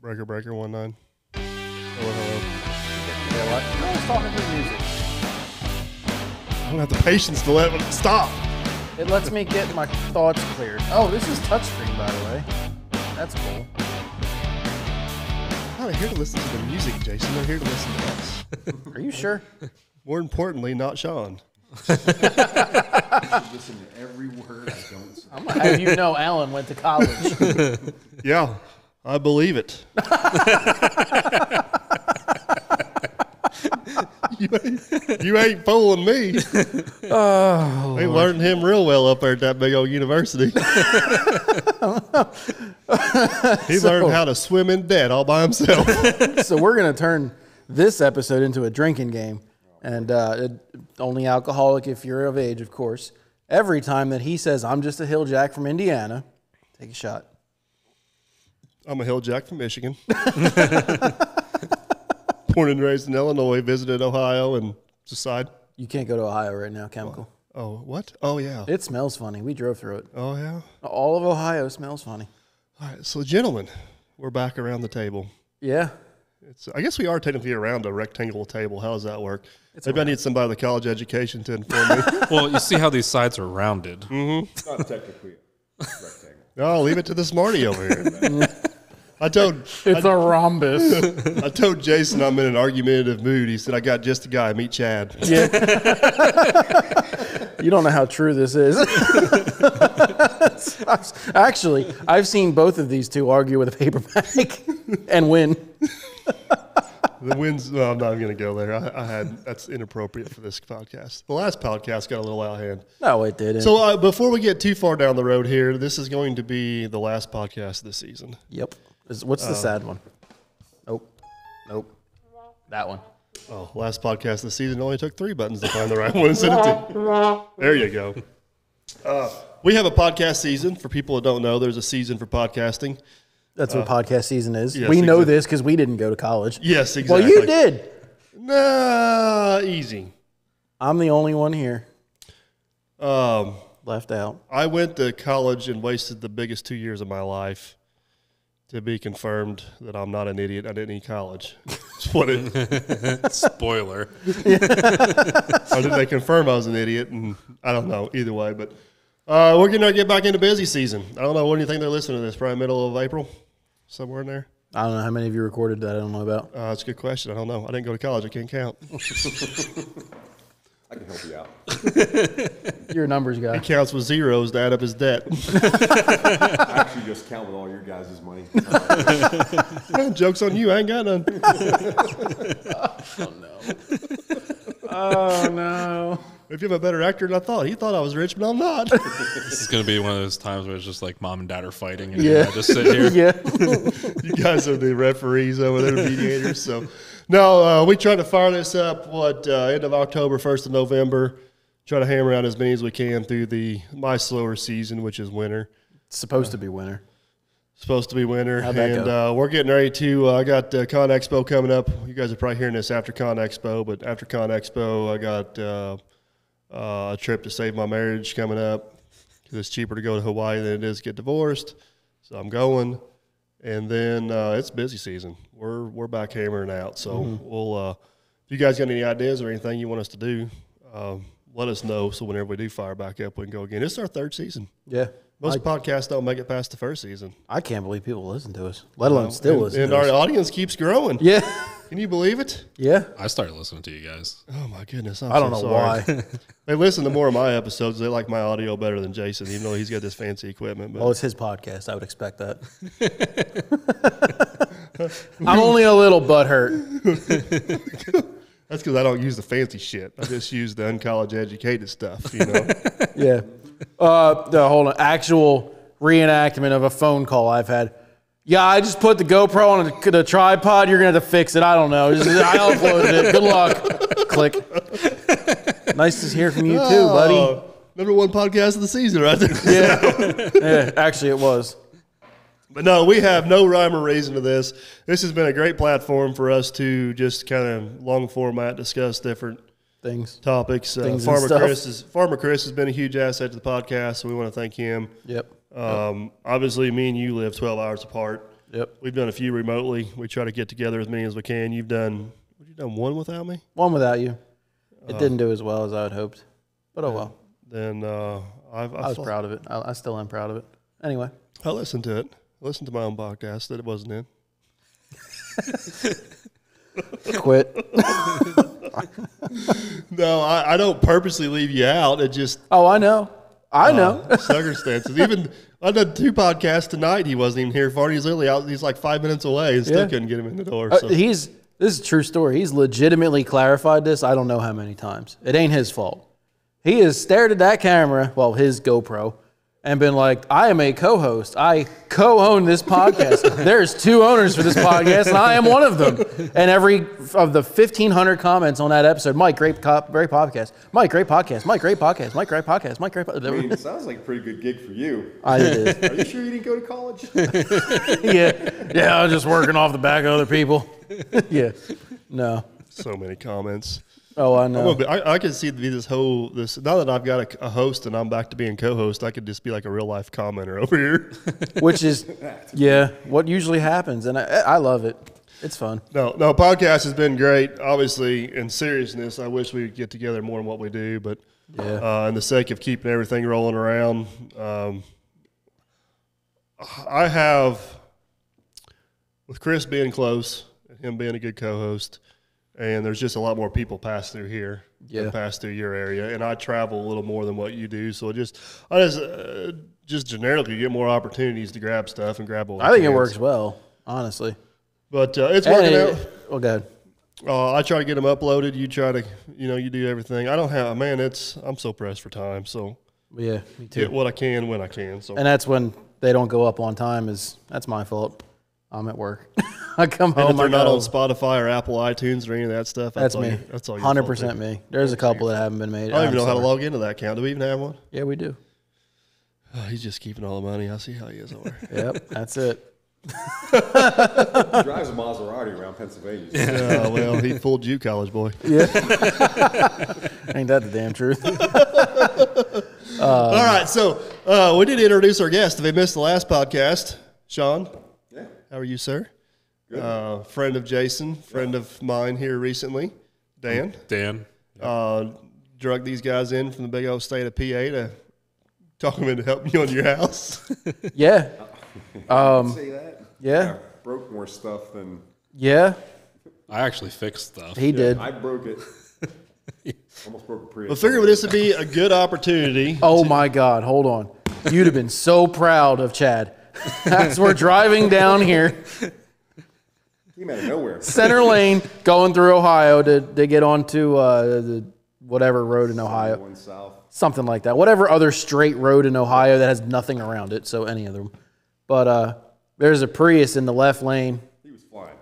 Breaker 19. Hello. Yeah, what? I was talking through music. I don't have the patience to let it stop. It lets me get my thoughts cleared. Oh, this is touchscreen, by the way. That's cool. I'm not here to listen to the music, Jason. They're here to listen to us. Are you sure? More importantly, not Sean. Listen to every word I don't say. I'm going to have you know Alan went to college. Yeah, I believe it. You ain't fooling me. Oh, They learned him real well up there at that big old university. He learned how to swim in debt all by himself. So we're going to turn this episode into a drinking game. And only alcoholic if you're of age, of course. Every time that he says, I'm just a hill jack from Indiana, take a shot. I'm a hill jack from Michigan. Born and raised in Illinois, visited Ohio, and decided. You can't go to Ohio right now, chemical. Oh, what? Oh, yeah. It smells funny. We drove through it. Oh, yeah? All of Ohio smells funny. All right, so gentlemen, we're back around the table. Yeah. I guess we are technically around a rectangular table. How does that work? Maybe I need somebody with a college education to inform me. Well, you see how these sides are rounded. Mm-hmm. It's not technically a rectangle. No, leave it to the smarty over here. It's a rhombus. I told Jason I'm in an argumentative mood. He said, I got just a guy. Meet Chad. Yeah. You don't know how true this is. Actually, I've seen both of these two argue with a paper bag and win. The wins. No, I'm not even going to go there. That's inappropriate for this podcast. The last podcast got a little out of hand. No, it didn't. So before we get too far down the road here, this is going to be the last podcast of the season. Yep. What's the sad one? Nope. That one. Oh, last podcast of the season only took 3 buttons to find the right one and send it to. There you go. We have a podcast season. For people that don't know, there's a season for podcasting. That's what podcast season is. Yes, we know exactly. this because we didn't go to college. Yes, exactly. Well, you did. Nah, easy. I'm the only one here. Left out. I went to college and wasted the biggest 2 years of my life to be confirmed that I'm not an idiot. I didn't need college. That's what it. Spoiler. Or did they confirm I was an idiot? And I don't know. Either way, but we're going to get back into busy season. I don't know. When do you think they're listening to this? Probably middle of April, somewhere in there. I don't know how many of you recorded that. I don't know about. That's a good question. I don't know. I didn't go to college. I can't count. I can help you out. You're a numbers guy. He counts with zeros to add up his debt. I actually just count with all your guys' money. Joke's on you. I ain't got none. Oh, no. Oh, no. If you have a better actor than I thought. He thought I was rich, but I'm not. This is going to be one of those times where it's just like mom and dad are fighting and Yeah. I just sit here. Yeah. You guys are the referees over there, mediators. So, no, we try to fire this up, end of October, 1st of November. Try to hammer out as many as we can through my slower season, which is winter. It's supposed to be winter. Supposed to be winter. How'd that and go? we're getting ready to, I got Con Expo coming up. You guys are probably hearing this after Con Expo, but after Con Expo, I got a trip to save my marriage coming up because it's cheaper to go to Hawaii than it is to get divorced. So I'm going. And then it's busy season. We're back hammering out. So we'll if you guys got any ideas or anything you want us to do, let us know. So whenever we do fire back up, we can go again. It's our 3rd season. Yeah. Most podcasts don't make it past the 1st season. I can't believe people listen to us, let alone still listen and to us. our audience keeps growing. Yeah. Can you believe it? Yeah. I started listening to you guys. Oh, my goodness. I don't know sorry. why. They listen to more of my episodes. They like my audio better than Jason, even though he's got this fancy equipment. But. Well, it's his podcast. I would expect that. I'm only a little butthurt. That's because I don't use the fancy shit. I just use the uncollege educated stuff, you know. Yeah. Hold on. Actual reenactment of a phone call I've had. Yeah, I just put the GoPro on the tripod. You're going to have to fix it. I don't know. I uploaded it. Good luck. Click. Nice to hear from you too, buddy. Number 1 podcast of the season right there. Yeah, actually it was. But no, we have no rhyme or reason to this. This has been a great platform for us to just kind of long format discuss different Things. topics. Things Farmer and Chris has been a huge asset to the podcast, so we want to thank him. Yep. Obviously, me and you live 12 hours apart. Yep. We've done a few remotely. We try to get together as many as we can. You've done one without me? One without you. It didn't do as well as I had hoped, but oh well. Then I was proud of it. I still am proud of it. Anyway. I listened to it. I listened to my own podcast that it wasn't in. Quit. No, I don't purposely leave you out. It just Oh, I know. I know. circumstances. Even I did 2 podcasts tonight. He wasn't even here for it. He's literally out. He's like 5 minutes away and still couldn't get him in the door. So. This is a true story. He's legitimately clarified this. I don't know how many times. It ain't his fault. He has stared at that camera, well, his GoPro, and been like, I am a co-host. I co-own this podcast. There's 2 owners for this podcast, and I am one of them. And every of the 1,500 comments on that episode, Mike, great podcast. Mike, great podcast. Mike, great podcast. Mike, great podcast. Mike, great podcast. I mean, it sounds like a pretty good gig for you. I did. Are you sure you didn't go to college? Yeah, I was just working off the back of other people. Yeah, no. So many comments. Oh, I know. I could see this now that I've got a host and I'm back to being co-host, I could just be like a real life commenter over here. Which is, what usually happens, and I love it. It's fun. No, podcast has been great. Obviously, in seriousness, I wish we could get together more than what we do, but in the sake of keeping everything rolling around, I have, with Chris being close and him being a good co-host, and there's just a lot more people pass through here than pass through your area, and I travel a little more than what you do, so I just generically get more opportunities to grab stuff and grab. I think it works well, honestly. But it's working out. Oh, good. I try to get them uploaded. You try to, you do everything. I don't have, man. I'm so pressed for time. So yeah, me too. Get what I can when I can. So and that's when they don't go up on time. That's my fault. I'm at work. I come home. If they're not on Spotify or Apple iTunes or any of that stuff, that's me. That's all. 100% me. There's a couple that haven't been made. I don't even know how to log into that account. Do we even have one? Yeah, we do. Oh, he's just keeping all the money. I see how he is over. Yep, that's it. He drives a Maserati around Pennsylvania. Yeah, well, he fooled you, college boy. Yeah. Ain't that the damn truth? All right, so we did introduce our guest. If they missed the last podcast, Sean. Yeah. How are you, sir? Good. Friend of Jason, friend of mine here recently, Dan. Drug these guys in from the big old state of PA to talk them into helping you on your house. Yeah. Say that? Yeah. I broke more stuff than... Yeah. I actually fixed stuff. He did. I broke it. Almost broke a Prius. I figured this would be a good opportunity. Oh, my God. Hold on. You'd have been so proud of Chad. As we're driving down here, Came out of nowhere. center lane, going through Ohio to get onto the whatever road in Ohio. One south. Something like that. Whatever other straight road in Ohio that has nothing around it, so any of them. But there's a Prius in the left lane. He was flying.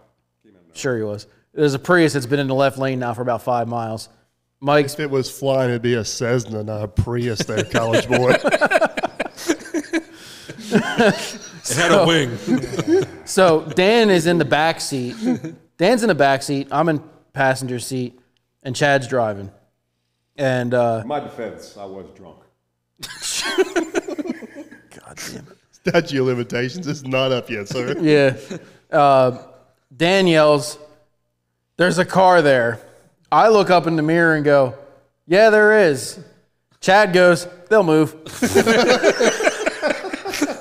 Came out of nowhere. Sure he was. There's a Prius that's been in the left lane now for about 5 miles. Mike's If it was flying, it'd be a Cessna, not a Prius there, college boy. It had a wing. So Dan is in the back seat. Dan's in the back seat. I'm in passenger seat, and Chad's driving. And In my defense, I was drunk. God damn it. Statute of limitations is not up yet, sir. Yeah. Dan yells, "There's a car there." I look up in the mirror and go, "Yeah, there is." Chad goes, "They'll move."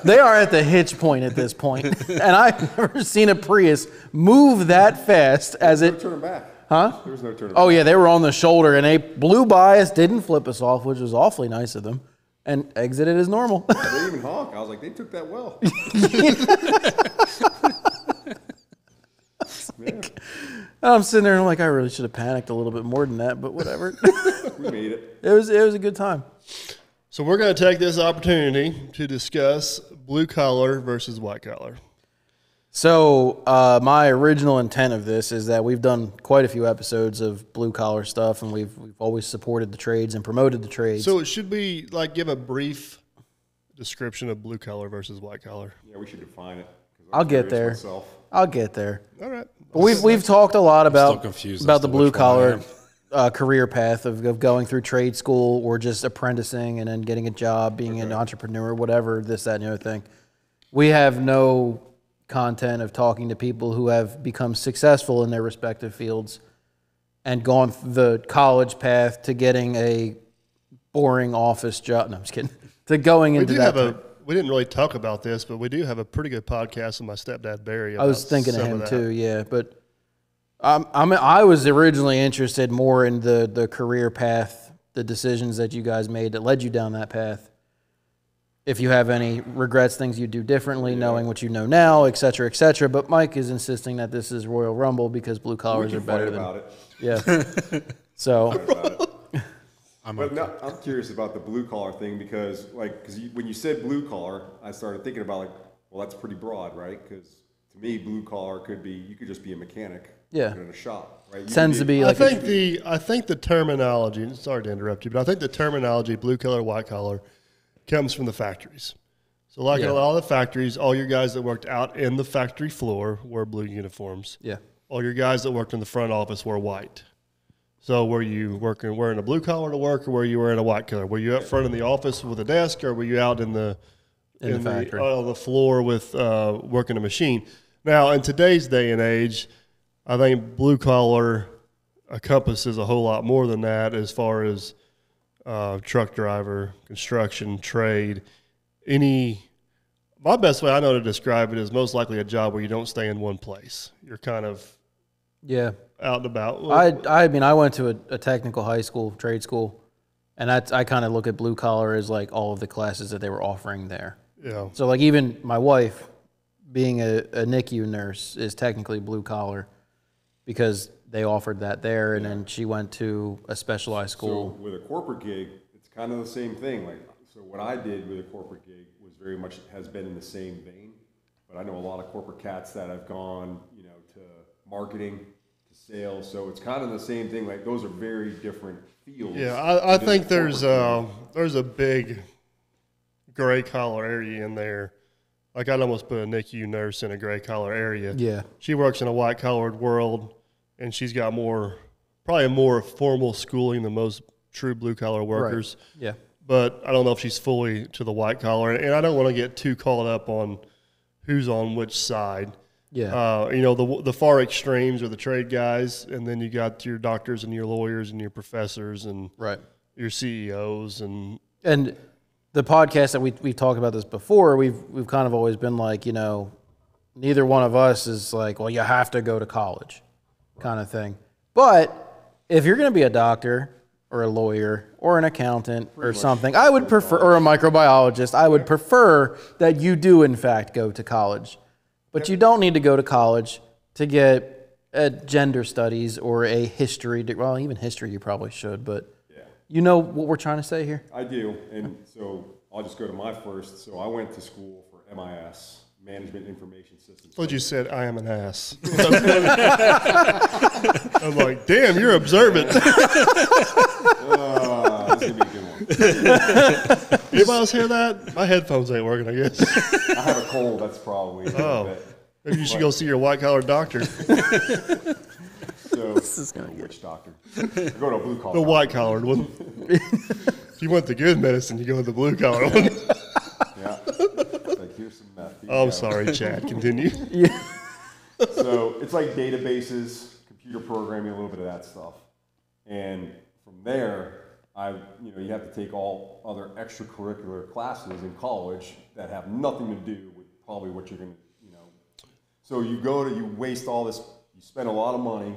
They are at the hitch point at this point. And I've never seen a Prius move that fast as No it... turning back. Huh? There was no turning Oh, back. yeah, they were on the shoulder, and they blew by us, didn't flip us off, which was awfully nice of them, and exited as normal. They didn't even honk. I was like, they took that well. I'm sitting there and I'm like, I really should have panicked a little bit more than that, but whatever. We made it. It was a good time. So we're going to take this opportunity to discuss blue collar versus white collar. So my original intent of this is that we've done quite a few episodes of blue collar stuff, and we've always supported the trades and promoted the trades. So should we give a brief description of blue collar versus white collar? Yeah, we should define it. 'cause I'm I'll get curious there. myself. I'll get there. All right. We've talked a lot still about confused about as the to blue which one I collar am. career path of going through trade school or just apprenticing and then getting a job, being an entrepreneur, whatever, this, that, and the other thing. We have no content of talking to people who have become successful in their respective fields and gone the college path to getting a boring office job. No, I'm just kidding. To going into that. We didn't really talk about this, but we do have a pretty good podcast with my stepdad Barry. I was thinking of him too, yeah. But I was originally interested more in the career path, the decisions that you guys made that led you down that path. If you have any regrets, things you do differently, knowing what you know now, et cetera, et cetera. But Mike is insisting that this is Royal Rumble because blue collars are better than. About it. Yeah. So. I'm curious about the blue collar thing because when you said blue collar, I started thinking about well, that's pretty broad, right? Because to me, blue collar could be you could just be a mechanic in a shop, right? Tends to be like I think the terminology. Sorry to interrupt you, but I think the terminology blue collar, white collar comes from the factories. So in a lot of the factories, all your guys that worked out in the factory floor wore blue uniforms. Yeah. All your guys that worked in the front office wore white. So were you wearing a blue collar to work, or were you wearing a white collar? Were you up front in the office with a desk, or were you out in the factory on the floor with working a machine? Now, in today's day and age, I think blue collar encompasses a whole lot more than that as far as truck driver, construction, trade. My best way I know to describe it is most likely a job where you don't stay in one place. You're kind of out and about. I mean, I went to a technical high school, trade school, and I kind of look at blue collar as like all of the classes that they were offering there. Yeah. So like even my wife, being a NICU nurse, is technically blue collar because they offered that there, and then she went to a specialized school. So with a corporate gig, it's kind of the same thing. So what I did with a corporate gig was very much has been in the same vein. But I know a lot of corporate cats that have gone, to marketing, to sales. So it's kind of the same thing. Like those are very different fields. Yeah, I think there's a big gray collar area in there. Like I'd almost put a NICU nurse in a gray collar area. Yeah. She works in a white collared world, and she's got probably more formal schooling than most true blue collar workers. Right. Yeah. But I don't know if she's fully to the white collar, and I don't want to get too caught up on who's on which side. Yeah. The far extremes are the trade guys, and then you got your doctors and your lawyers and your professors and your CEOs and the podcast that we've talked about this before. We've kind of always been like, neither one of us is like, well, you have to go to college, kind of thing. But if you're going to be a doctor or a lawyer or an accountant or something, I would prefer, or a microbiologist, I would prefer that you do in fact go to college. But you don't need to go to college to get a gender studies or a history. Well, even history you probably should, but you know what we're trying to say here? I do, and so I'll just go to my first. So I went to school for MIS, Management Information Systems. What you said, I am an ass. I'm like, damn, you're observant. This is going to be a good one. Anybody else hear that? My headphones ain't working, I guess. I have a cold, that's probably Maybe you should go see your white-collar doctor. So, this is gonna which doctor? Go to a blue-collar. The white-collared one. If you want the good medicine, you go with the blue-collar one. Yeah. Like, here's some meth. I'm sorry, Chad. Continue. Yeah. So it's like databases, computer programming, a little bit of that stuff. And from there, you have to take all other extracurricular classes in college that have nothing to do with probably what you're going to, So you waste all this, you spend a lot of money.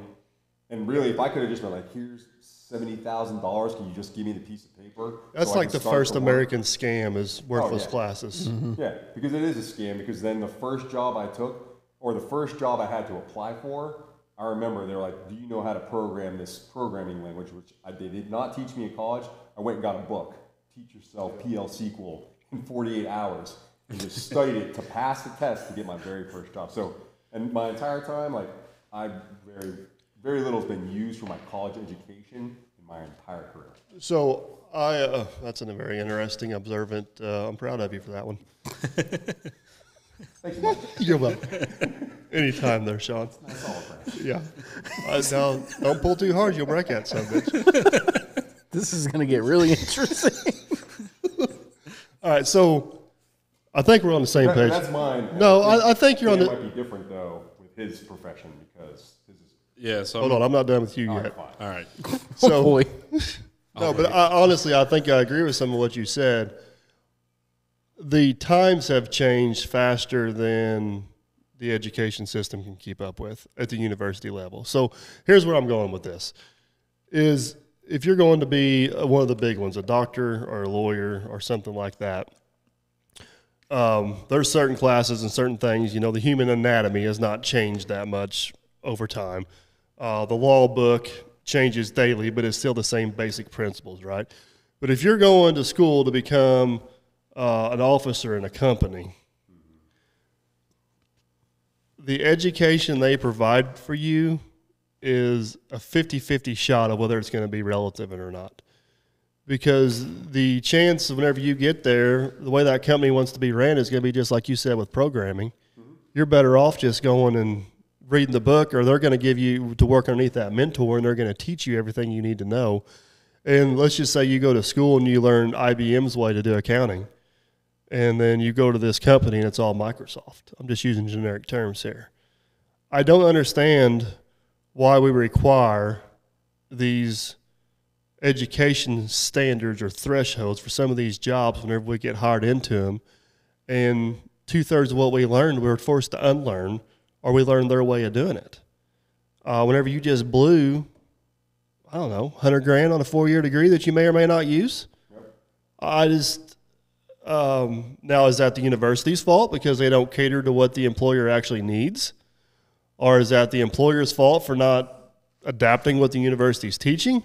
And really, if I could have just been like, here's $70,000, can you just give me the piece of paper? That's like the first American scam is worthless classes. Mm-hmm. Yeah, because it is a scam. Because then the first job I took, or the first job I had to apply for, I remember they were like, do you know how to program this programming language, which they did not teach me in college. I went and got a book, Teach Yourself PL SQL in 48 hours, and just studied it to pass the test to get my very first job. So, and my entire time, very little has been used for my college education in my entire career. So that's a very interesting, observant. I'm proud of you for that one. Thank you, Mike. You're welcome. Anytime there, Sean. That's all I'm saying. Yeah. Now, don't pull too hard. You'll break that son of a bitch. This is going to get really interesting. All right. So I think we're on the same page. That's mine. No, I think you're on It the. might be different though with his profession because his is. Yeah. So Hold on, I'm not done with you yet. Fine. All right. So, Boy. no, but honestly, I think I agree with some of what you said. The times have changed faster than the education system can keep up with at the university level. So here's where I'm going with this: is if you're going to be one of the big ones, a doctor or a lawyer or something like that. There's certain classes and certain things. You know, the human anatomy has not changed that much over time. The law book changes daily, but it's still the same basic principles, right? But if you're going to school to become an officer in a company, the education they provide for you is a 50-50 shot of whether it's going to be relevant or not. Because the chance of whenever you get there, the way that company wants to be ran is going to be just like you said with programming. You're better off just going and reading the book, or they're going to give you to work underneath that mentor, and they're going to teach you everything you need to know. And let's just say you go to school and you learn IBM's way to do accounting, and then you go to this company and it's all Microsoft. I'm just using generic terms here. I don't understand why we require these education standards or thresholds for some of these jobs whenever we get hired into them. And 2/3 of what we learned, we were forced to unlearn, or we learned their way of doing it. Whenever you just blew, I don't know, $100,000 on a 4-year degree that you may or may not use. I just, now is that the university's fault because they don't cater to what the employer actually needs? Or is that the employer's fault for not adapting what the university's teaching?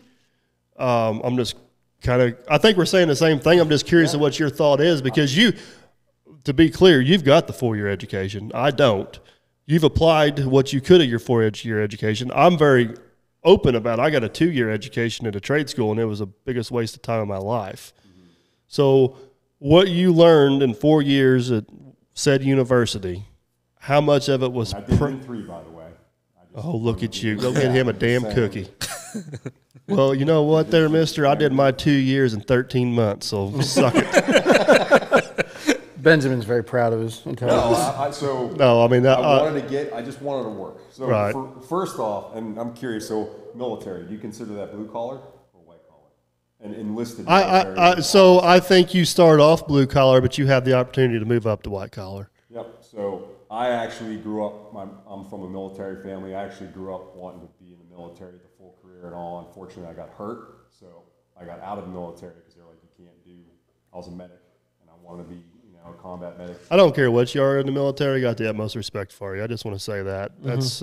I'm just kind of, I think we're saying the same thing. I'm just curious of what your thought is, because you, to be clear, you've got the 4-year education. I don't. You've applied what you could at your 4-year education. I'm very open about it. I got a 2-year education at a trade school, and it was the biggest waste of time of my life. So what you learned in 4 years at said university, how much of it was? I did in 3, by the way. Oh, look at you. Go get him a damn cookie. Well, you know what there, mister? I did my 2 years and 13 months, so suck it. Benjamin's very proud of his intelligence. I just wanted to work. So Right. First off, and I'm curious, so military, do you consider that blue collar or white collar? And enlisted military? So I think you start off blue collar, but you have the opportunity to move up to white collar. Yep. So I actually grew up, I'm from a military family. I actually grew up wanting to be in the military the full career and all. Unfortunately, I got hurt. So I got out of the military because they were like, you can't do, I was a medic and I wanted to be, a combat medic. I don't care what you are in the military. I got the utmost respect for you. I just want to say that. That's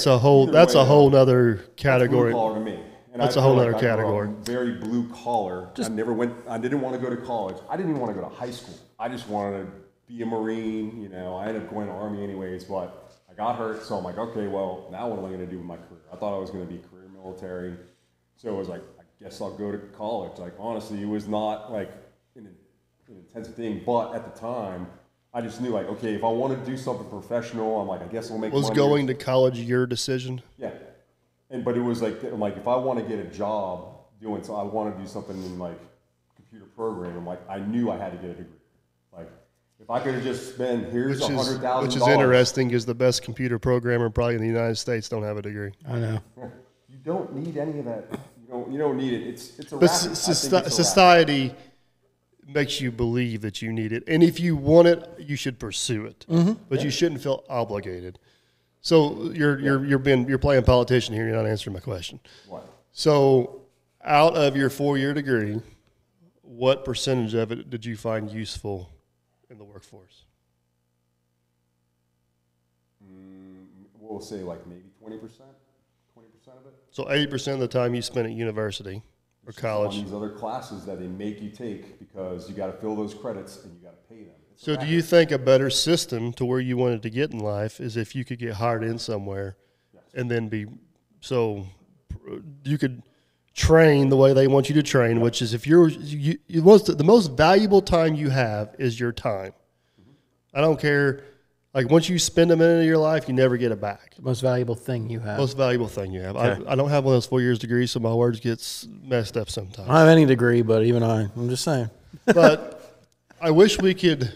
a whole nother category. Blue collar to me. And That's I a whole feel other like I grew category. up very blue collar. I didn't want to go to college. I didn't even want to go to high school. I just wanted to be a Marine. I ended up going to Army anyways, but I got hurt. So I'm like, okay, well, now what am I going to do with my career? I thought I was going to be career military. So it was like, I guess I'll go to college. Like, honestly, it was not like an intensive thing. But at the time, I just knew, like, okay, if I want to do something professional, I'm like, I guess I'll make money. Was going to college your decision? Yeah. But it was like, if I want to get a job doing so, I want to do something in like computer programming. Like, I knew I had to get a degree. Like, if I could have just spent here's $100,000, which is interesting, because the best computer programmer probably in the United States don't have a degree. I know. You don't need any of that. You don't need it. It's a but racket. Society makes you believe that you need it, and if you want it, you should pursue it. But you shouldn't feel obligated. So you're playing politician here. You're not answering my question. What? So out of your 4-year degree, what percentage of it did you find useful in the workforce? We'll say like maybe 20% of it. So 80% of the time you spent at university or college. On these other classes that they make you take because you got to fill those credits and you got to pay them. So do you think a better system to where you wanted to get in life is if you could get hired in somewhere and then so you could train the way they want you to train, which is if the most valuable time you have is your time. I don't care. Like, once you spend a minute of your life, you never get it back. The most valuable thing you have. Most valuable thing you have. Okay. I don't have one of those 4 years degrees, so my words get messed up sometimes. I don't have any degree, but even I'm just saying. But I wish we could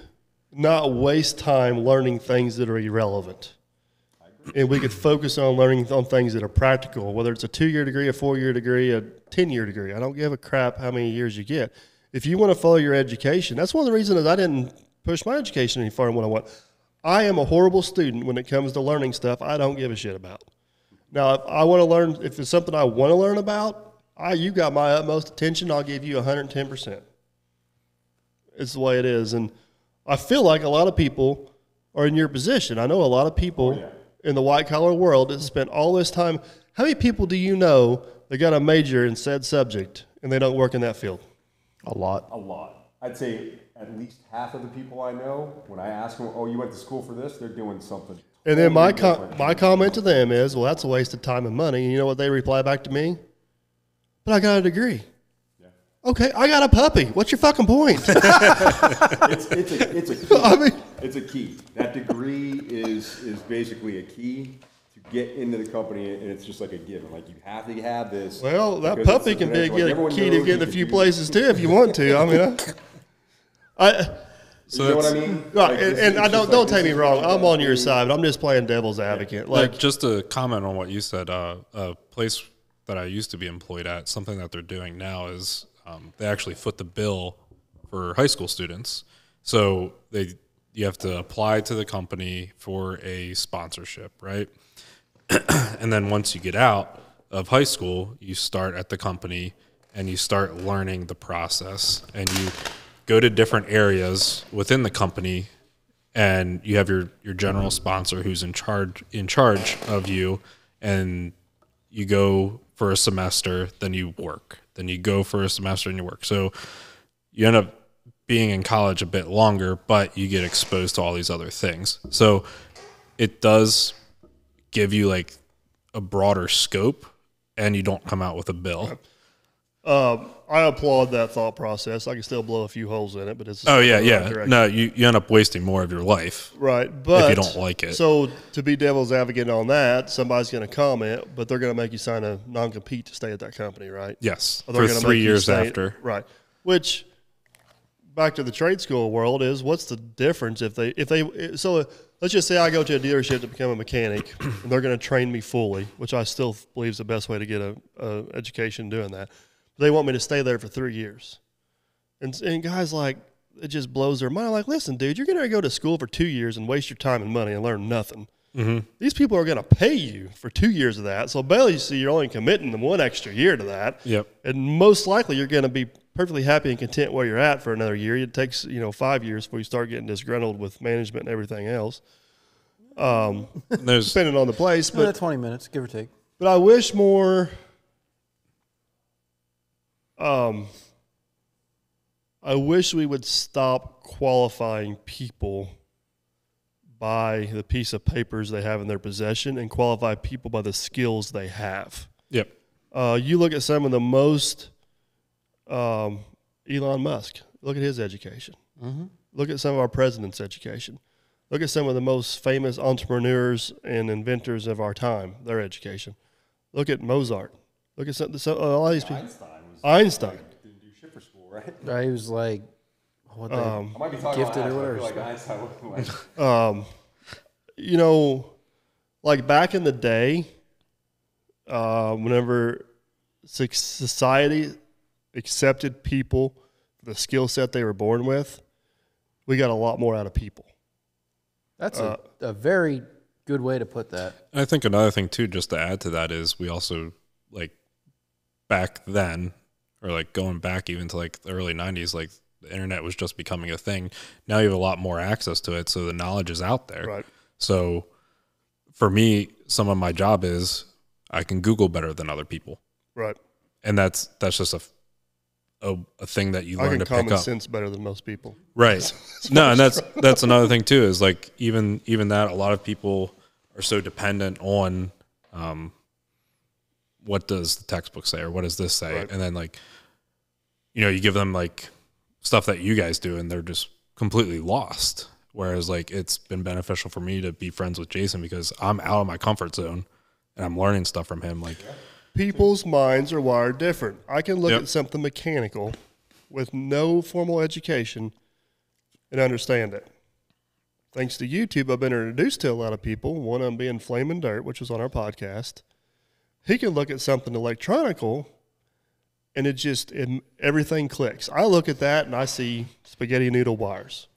not waste time learning things that are irrelevant. And we could focus on learning on things that are practical, whether it's a 2-year degree, a 4-year degree, a 10-year degree. I don't give a crap how many years you get. If you want to follow your education, that's one of the reasons I didn't push my education any farther than what I want. I am a horrible student when it comes to learning stuff I don't give a shit about. Now, if I want to learn, if it's something I want to learn about, you got my utmost attention. I'll give you 110%. It's the way it is. And I feel like a lot of people are in your position. I know a lot of people in the white-collar world that spent all this time. How many people do you know that got a major in said subject and they don't work in that field? A lot. A lot. I'd say at least half of the people I know, when I ask them, oh, you went to school for this, they're doing something. And then my comment to them is, well, that's a waste of time and money. And you know what they reply back to me? But I got a degree. Yeah. Okay, I got a puppy. What's your fucking point? It's a key. I mean, it's a key. That degree is basically a key to get into the company, and it's just like a given. Like, you have to have this. well, that puppy can be a key to getting a few places too if you want to. I mean, you know what I mean? Right, and I don't take me wrong. I'm on your side, but I'm just playing devil's advocate. Like, just to comment on what you said, a place that I used to be employed at, something that they're doing now is they actually foot the bill for high school students. So you have to apply to the company for a sponsorship, right? And then once you get out of high school, you start at the company and you start learning the process, and you go to different areas within the company, and you have your general sponsor who's in charge of you, and you go for a semester, then you work. Then you go for a semester and you work. So you end up being in college a bit longer, but you get exposed to all these other things. So it does give you like a broader scope, and you don't come out with a bill. I applaud that thought process. I can still blow a few holes in it, but it's yeah. No, you end up wasting more of your life, right? But if you don't like it. So to be devil's advocate on that, somebody's going to comment, but they're going to make you sign a non-compete to stay at that company, right? Yes, Or they're for gonna 3 make you years stay- after. right? Which, back to the trade school world, is what's the difference if they so let's just say I go to a dealership to become a mechanic, and they're going to train me fully, which I still believe is the best way to get a education doing that. They want me to stay there for 3 years. And guys, like, it just blows their mind. Like, listen, dude, you're going to go to school for 2 years and waste your time and money and learn nothing. Mm-hmm. These people are going to pay you for 2 years of that. So basically, you're only committing them 1 extra year to that. Yep. And most likely, you're going to be perfectly happy and content where you're at for another year. It takes, 5 years before you start getting disgruntled with management and everything else. Depending on the place. But 20 minutes, give or take. But I wish more... I wish we would stop qualifying people by the piece of papers they have in their possession and qualify people by the skills they have. Yep. You look at some of the most Elon Musk. Look at his education. Mm-hmm. Look at some of our president's education. Look at some of the most famous entrepreneurs and inventors of our time, their education. Look at Mozart. Look at all these people. Einstein. Didn't do shit for school, right? He was like, what the I might be talking gifted about or Einstein. whatever. I feel like Einstein was Like back in the day, whenever society accepted people for the skill set they were born with, we got a lot more out of people. That's a very good way to put that. And I think another thing too, just to add to that, is we also, like, back then, or like going back even to like the early 90s, like the internet was just becoming a thing. Now you have a lot more access to it, so the knowledge is out there. Right. So for me, some of my job is I can Google better than other people. Right. And that's just a thing that you learn to pick up. Common sense better than most people. Right. No, and that's another thing too, is like even that a lot of people are so dependent on what does the textbook say, or what does this say? Right. And then, like, you give them like stuff that you guys do and they're just completely lost. Whereas, like, it's been beneficial for me to be friends with Jason because I'm out of my comfort zone and I'm learning stuff from him. Like, people's minds are wired different. I can look at something mechanical with no formal education and understand it. Thanks to YouTube, I've been introduced to a lot of people, one of them being Flamin' Dirt, which was on our podcast. He can look at something electronical, and everything clicks. I look at that, and I see spaghetti noodle wires.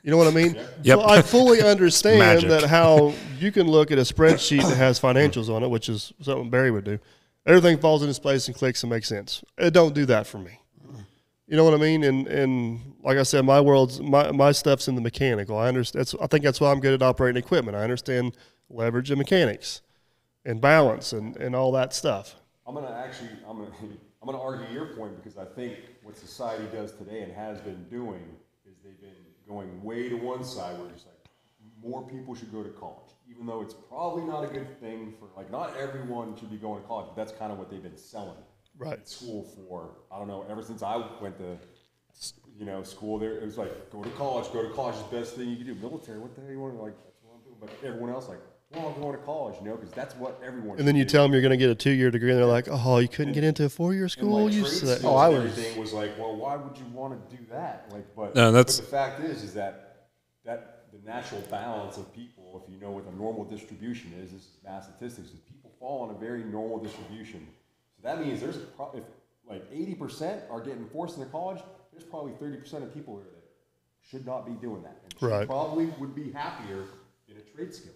You know what I mean? Yep. So I fully understand Magic. that how you can look at a spreadsheet that has financials on it, which is something Barry would do. Everything falls into place and clicks and makes sense. It don't do that for me. You know what I mean? And like I said, my stuff's in the mechanical. I understand. I think that's why I'm good at operating equipment. I understand leverage and mechanics and balance and all that stuff. I'm gonna argue your point, because I think what society does today and has been doing is they've been going way to one side where it's like more people should go to college, even though it's probably not a good thing for, like, not everyone should be going to college, but that's kind of what they've been selling. Right. At school for, I don't know, ever since I went to, school there, it was like, go to college is the best thing you can do. Military, what the hell you want? Like, that's what I'm doing. But everyone else, like, well, I'm going to college, because that's what everyone. And then you tell them you're going to get a 2-year degree, and they're like, "Oh, you couldn't get into a 4-year school." And, like, You trade said, skills "Oh, and everything was like, well, why would you want to do that? Like, but No, but the fact is that the natural balance of people, if you know what the normal distribution is math statistics, is people fall on a very normal distribution. So that means if like 80% are getting forced into college, there's probably 30% of people here that should not be doing that, and should probably would be happier in a trade skill.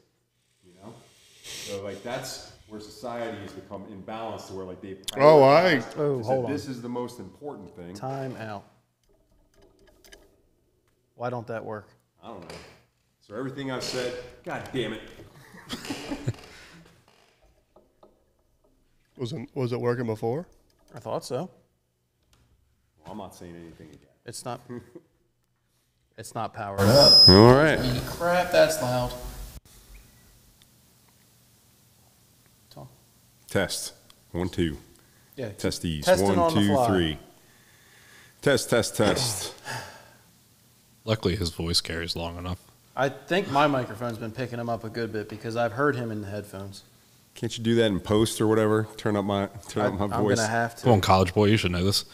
So, like, that's where society has become imbalanced to where, like, they hold on. This is the most important thing. Time out. Why don't that work? I don't know. So everything I've said, God damn it. Was it working before? I thought so. Well, I'm not saying anything again. It's not. It's not powered up. All right. Crap, that's loud. Test. 1, 2. Yeah. Test these. Testing 1, on the 2, fly. 3. Test. Luckily, his voice carries long enough. I think my microphone's been picking him up a good bit because I've heard him in the headphones. Can't you do that in post or whatever? Turn up my voice. I'm gonna have to. Come on, college boy, you should know this.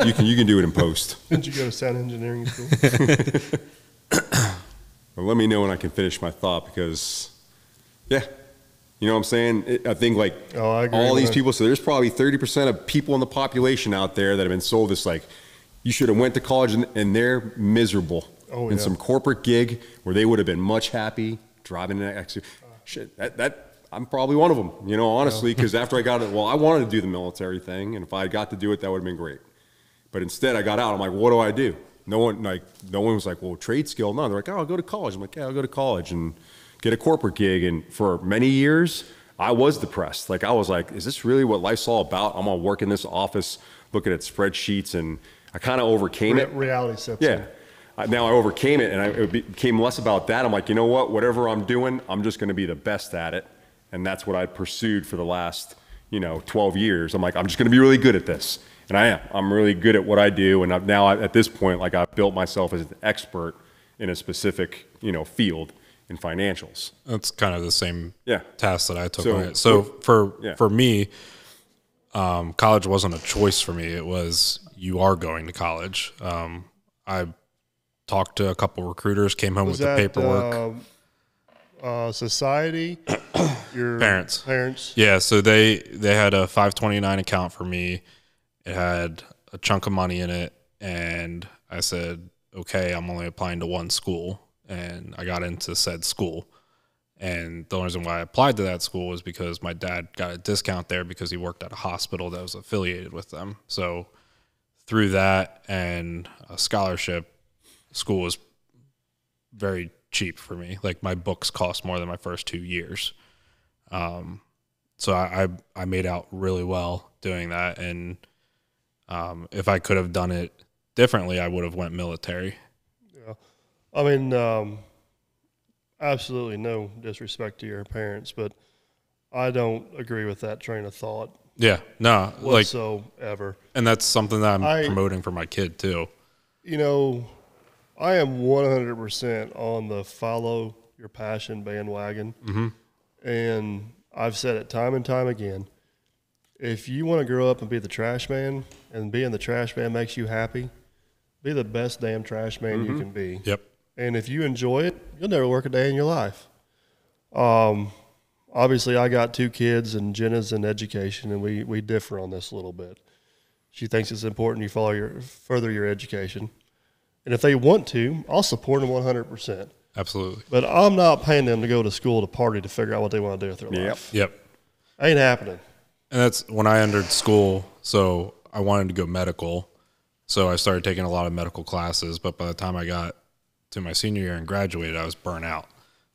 You can do it in post. Didn't you go to sound engineering school? Well, let me know when I can finish my thought, because, yeah, you know what I'm saying? I think, like, I agree all with these that. people, so there's probably 30% of people in the population out there that have been sold this, like, you should have went to college, and they're miserable in some corporate gig where they would have been much happy driving an shit. That I'm probably one of them, honestly, because after I got it, I wanted to do the military thing, and if I got to do it, that would have been great. But instead, I got out. I'm like, what do I do? No one was like, well, trade skill. No, they're like, oh, I'll go to college. I'm like, yeah, I'll go to college and get a corporate gig. And for many years, I was depressed. Like, I was like, is this really what life's all about? I'm gonna work in this office, looking at spreadsheets, and I kind of overcame it. Reality sets Yeah. in. Now I overcame it, and it became less about that. I'm like, you know what? Whatever I'm doing, I'm just going to be the best at it, and that's what I pursued for the last, 12 years. I'm like, I'm just going to be really good at this, and I am. I'm really good at what I do, and at this point, like, I've built myself as an expert in a specific, field in financials. That's kind of the same task that I took So, on it. So for me, college wasn't a choice for me. It was, you are going to college. I talked to a couple recruiters, came home with the paperwork. Society, your Parents. Yeah, so they had a 529 account for me. It had a chunk of money in it, and I said, okay, I'm only applying to one school, and I got into said school. And the only reason why I applied to that school was because my dad got a discount there because he worked at a hospital that was affiliated with them. So through that and a scholarship, school was very cheap for me. Like, my books cost more than my first 2 years. So I made out really well doing that. And if I could have done it differently, I would have went military. Yeah. I mean, absolutely no disrespect to your parents, but I don't agree with that train of thought. Yeah, no, whatsoever. And that's something that I'm promoting for my kid too. I am 100% on the follow your passion bandwagon. Mm-hmm. And I've said it time and time again. If you want to grow up and be the trash man, and being the trash man makes you happy, be the best damn trash man you can be. Yep. And if you enjoy it, you'll never work a day in your life. Obviously, I got 2 kids, and Jenna's in education, and we differ on this a little bit. She thinks it's important you further your education. And if they want to, I'll support them 100%. Absolutely. But I'm not paying them to go to school to party to figure out what they want to do with their life. Yep. Ain't happening. And that's when I entered school. So I wanted to go medical. So I started taking a lot of medical classes. But by the time I got to my senior year and graduated, I was burnt out.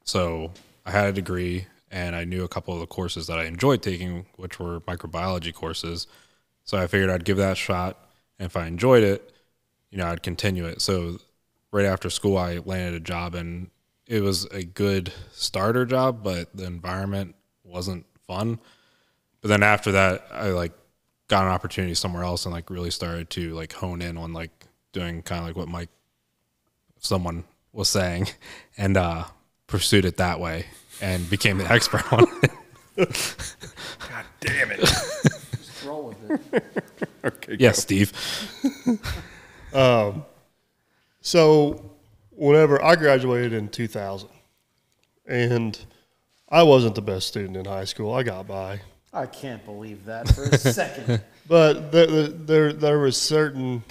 So I had a degree, and I knew a couple of the courses that I enjoyed taking, which were microbiology courses. So I figured I'd give that a shot. And if I enjoyed it, I'd continue it. So right after school, I landed a job, and it was a good starter job, but the environment wasn't fun. But then after that, I got an opportunity somewhere else and really started to hone in on doing kind of what someone was saying, and pursued it that way and became the expert on it. God damn it. Just roll with it. Okay. Yes, Steve. So whenever I graduated in 2000, and I wasn't the best student in high school. I got by. I can't believe that for a second. But there was certain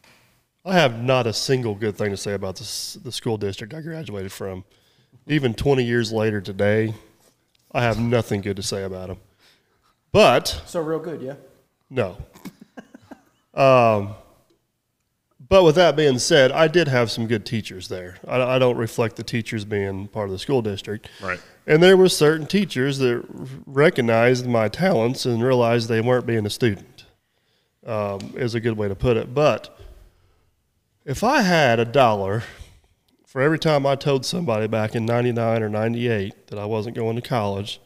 – I have not a single good thing to say about the school district I graduated from. Even 20 years later today, I have nothing good to say about them. But – So real good, yeah? No. But with that being said, I did have some good teachers there. I don't reflect the teachers being part of the school district. Right. And there were certain teachers that recognized my talents and realized they weren't being a student, is a good way to put it. But if I had $1 for every time I told somebody back in 99 or 98 that I wasn't going to college,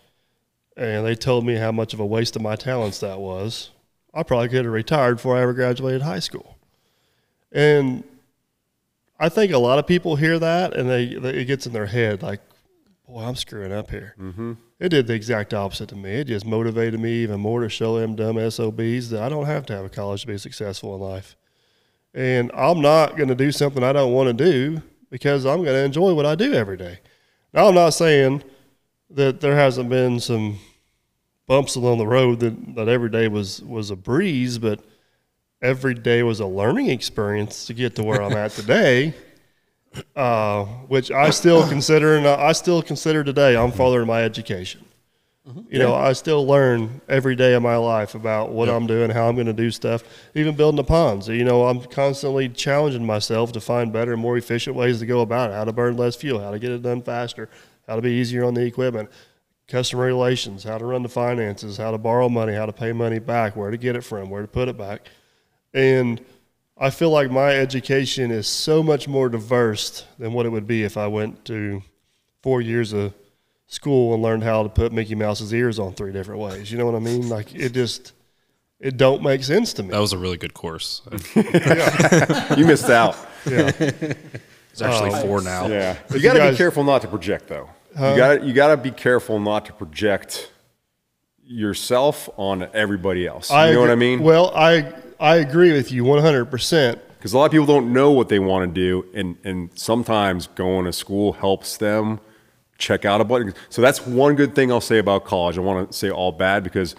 and they told me how much of a waste of my talents that was, I probably could have retired before I ever graduated high school. And I think a lot of people hear that, and it gets in their head like, boy, I'm screwing up here. Mm-hmm. It did the exact opposite to me. It just motivated me even more to show them dumb SOBs that I don't have to have a college to be successful in life. And I'm not going to do something I don't want to do because I'm going to enjoy what I do every day. Now, I'm not saying that there hasn't been some bumps along the road that every day was a breeze, but every day was a learning experience to get to where I'm at today, which I still consider, and I still consider today I'm furthering my education. Mm-hmm. I still learn every day of my life about what I'm doing, how I'm going to do stuff, even building the ponds. I'm constantly challenging myself to find better and more efficient ways to go about it, how to burn less fuel, how to get it done faster, how to be easier on the equipment, customer relations, how to run the finances, how to borrow money, how to pay money back, where to get it from, where to put it back. And I feel like my education is so much more diverse than what it would be if I went to 4 years of school and learned how to put Mickey Mouse's ears on 3 different ways. You know what I mean? It don't make sense to me. That was a really good course. You missed out. Yeah. It's actually 4 now. Yeah. You got to be careful not to project, though. You got to be careful not to project yourself on everybody else. You know what I mean? Well, I agree with you 100%. Because a lot of people don't know what they want to do, and sometimes going to school helps them check out a bunch. So that's one good thing I'll say about college. I want to say all bad because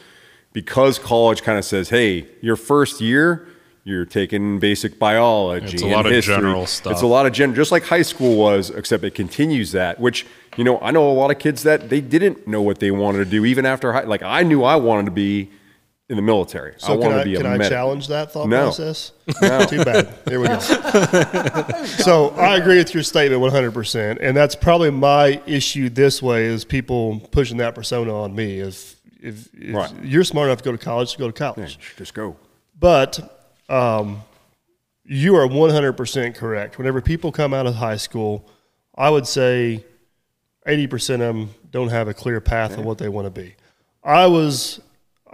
college kind of says, hey, your first year, you're taking basic biology. It's a lot of general stuff. It's a lot of just like high school was, except it continues that, which, I know a lot of kids that they didn't know what they wanted to do even after high. Like I knew I wanted to be in the military. So I wanted to be a medic. Can I challenge that thought No. process? No. Too bad. Here we go. So I agree with your statement 100%, and that's probably my issue this way is people pushing that persona on me. If Right. you're smart enough to go to college, go to college. Yeah, just go. But you are 100% correct. Whenever people come out of high school, I would say 80% of them don't have a clear path of what they want to be.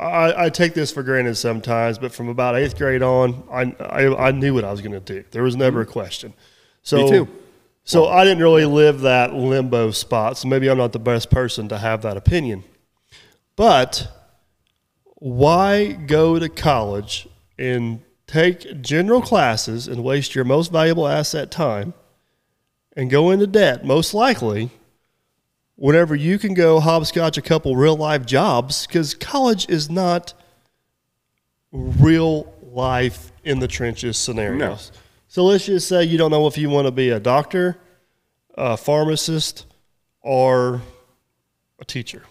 I take this for granted sometimes, but from about 8th grade on, I knew what I was going to do. There was never a question. So, Me too. So I didn't really live that limbo spot, so maybe I'm not the best person to have that opinion. But why go to college and take general classes and waste your most valuable asset, time, and go into debt, most likely, whenever you can go hopscotch a couple real life jobs, because college is not real life in the trenches scenarios. No. So let's just say you don't know if you want to be a doctor, a pharmacist, or a teacher.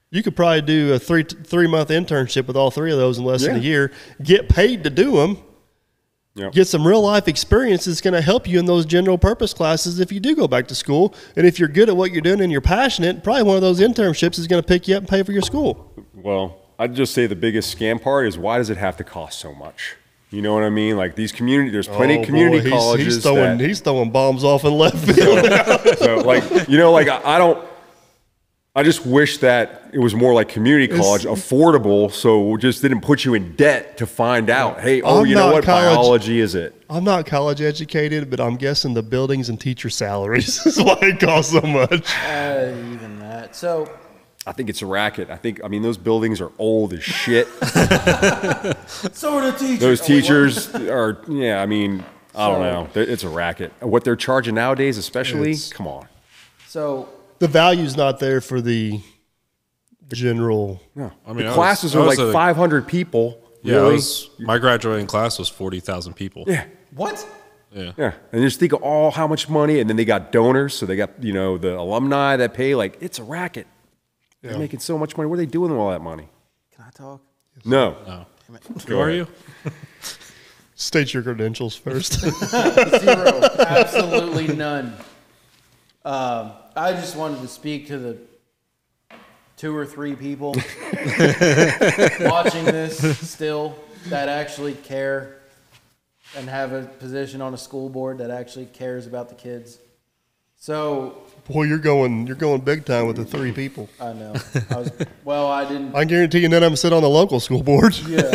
You could probably do a three-month internship with all three of those in less than a year, get paid to do them, get some real-life experience that's going to help you in those general purpose classes if you do go back to school. And if you're good at what you're doing and you're passionate, probably one of those internships is going to pick you up and pay for your school. Well, I'd just say the biggest scam part is, why does it have to cost so much? You know what I mean? Like these there's plenty of community colleges. He's throwing bombs off in left field. So like, I just wish that it was more like community college, affordable, so it just didn't put you in debt to find out, hey, you know what, biology is it? I'm not college educated, but I'm guessing the buildings and teacher salaries is why it costs so much. Even that. So I think it's a racket. I mean, those buildings are old as shit. So are the teachers. Those teachers are, I mean, I don't know. It's a racket. What they're charging nowadays, especially, come on. So the value's not there for the general. No, I mean, the classes are like 500 people. Yeah, really? My graduating class was 40,000 people. Yeah. what? Yeah, and just think of how much money, and then they got donors, so they got the alumni that pay. Like, it's a racket. They're making so much money. What are they doing with all that money? Can I talk? No. Who are you? State your credentials first. 0. Absolutely none. I just wanted to speak to the 2 or 3 people watching this still that actually care and have a position on a school board that actually cares about the kids. So, boy, you're going big time with the 3 people. I know. I didn't. I guarantee you none of them sit on the local school board. Yeah.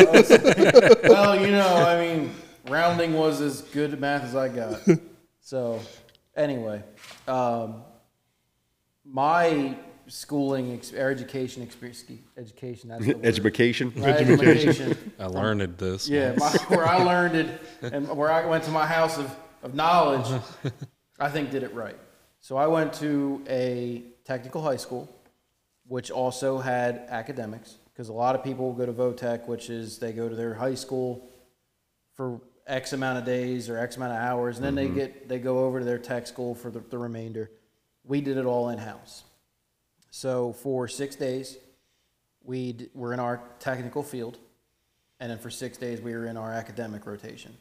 I mean, rounding was as good at math as I got. So, anyway, my schooling or education experience. Education. That's the word. Education. Education. I learned this. Yeah, where I learned it and where I went to my house of knowledge, I think did it right. So I went to a technical high school, which also had academics, because a lot of people go to VOTech, which is they go to their high school for X amount of days or X amount of hours, and then they go over to their tech school for the remainder. We did it all in-house. So for 6 days, we were in our technical field, and then for 6 days we were in our academic rotation.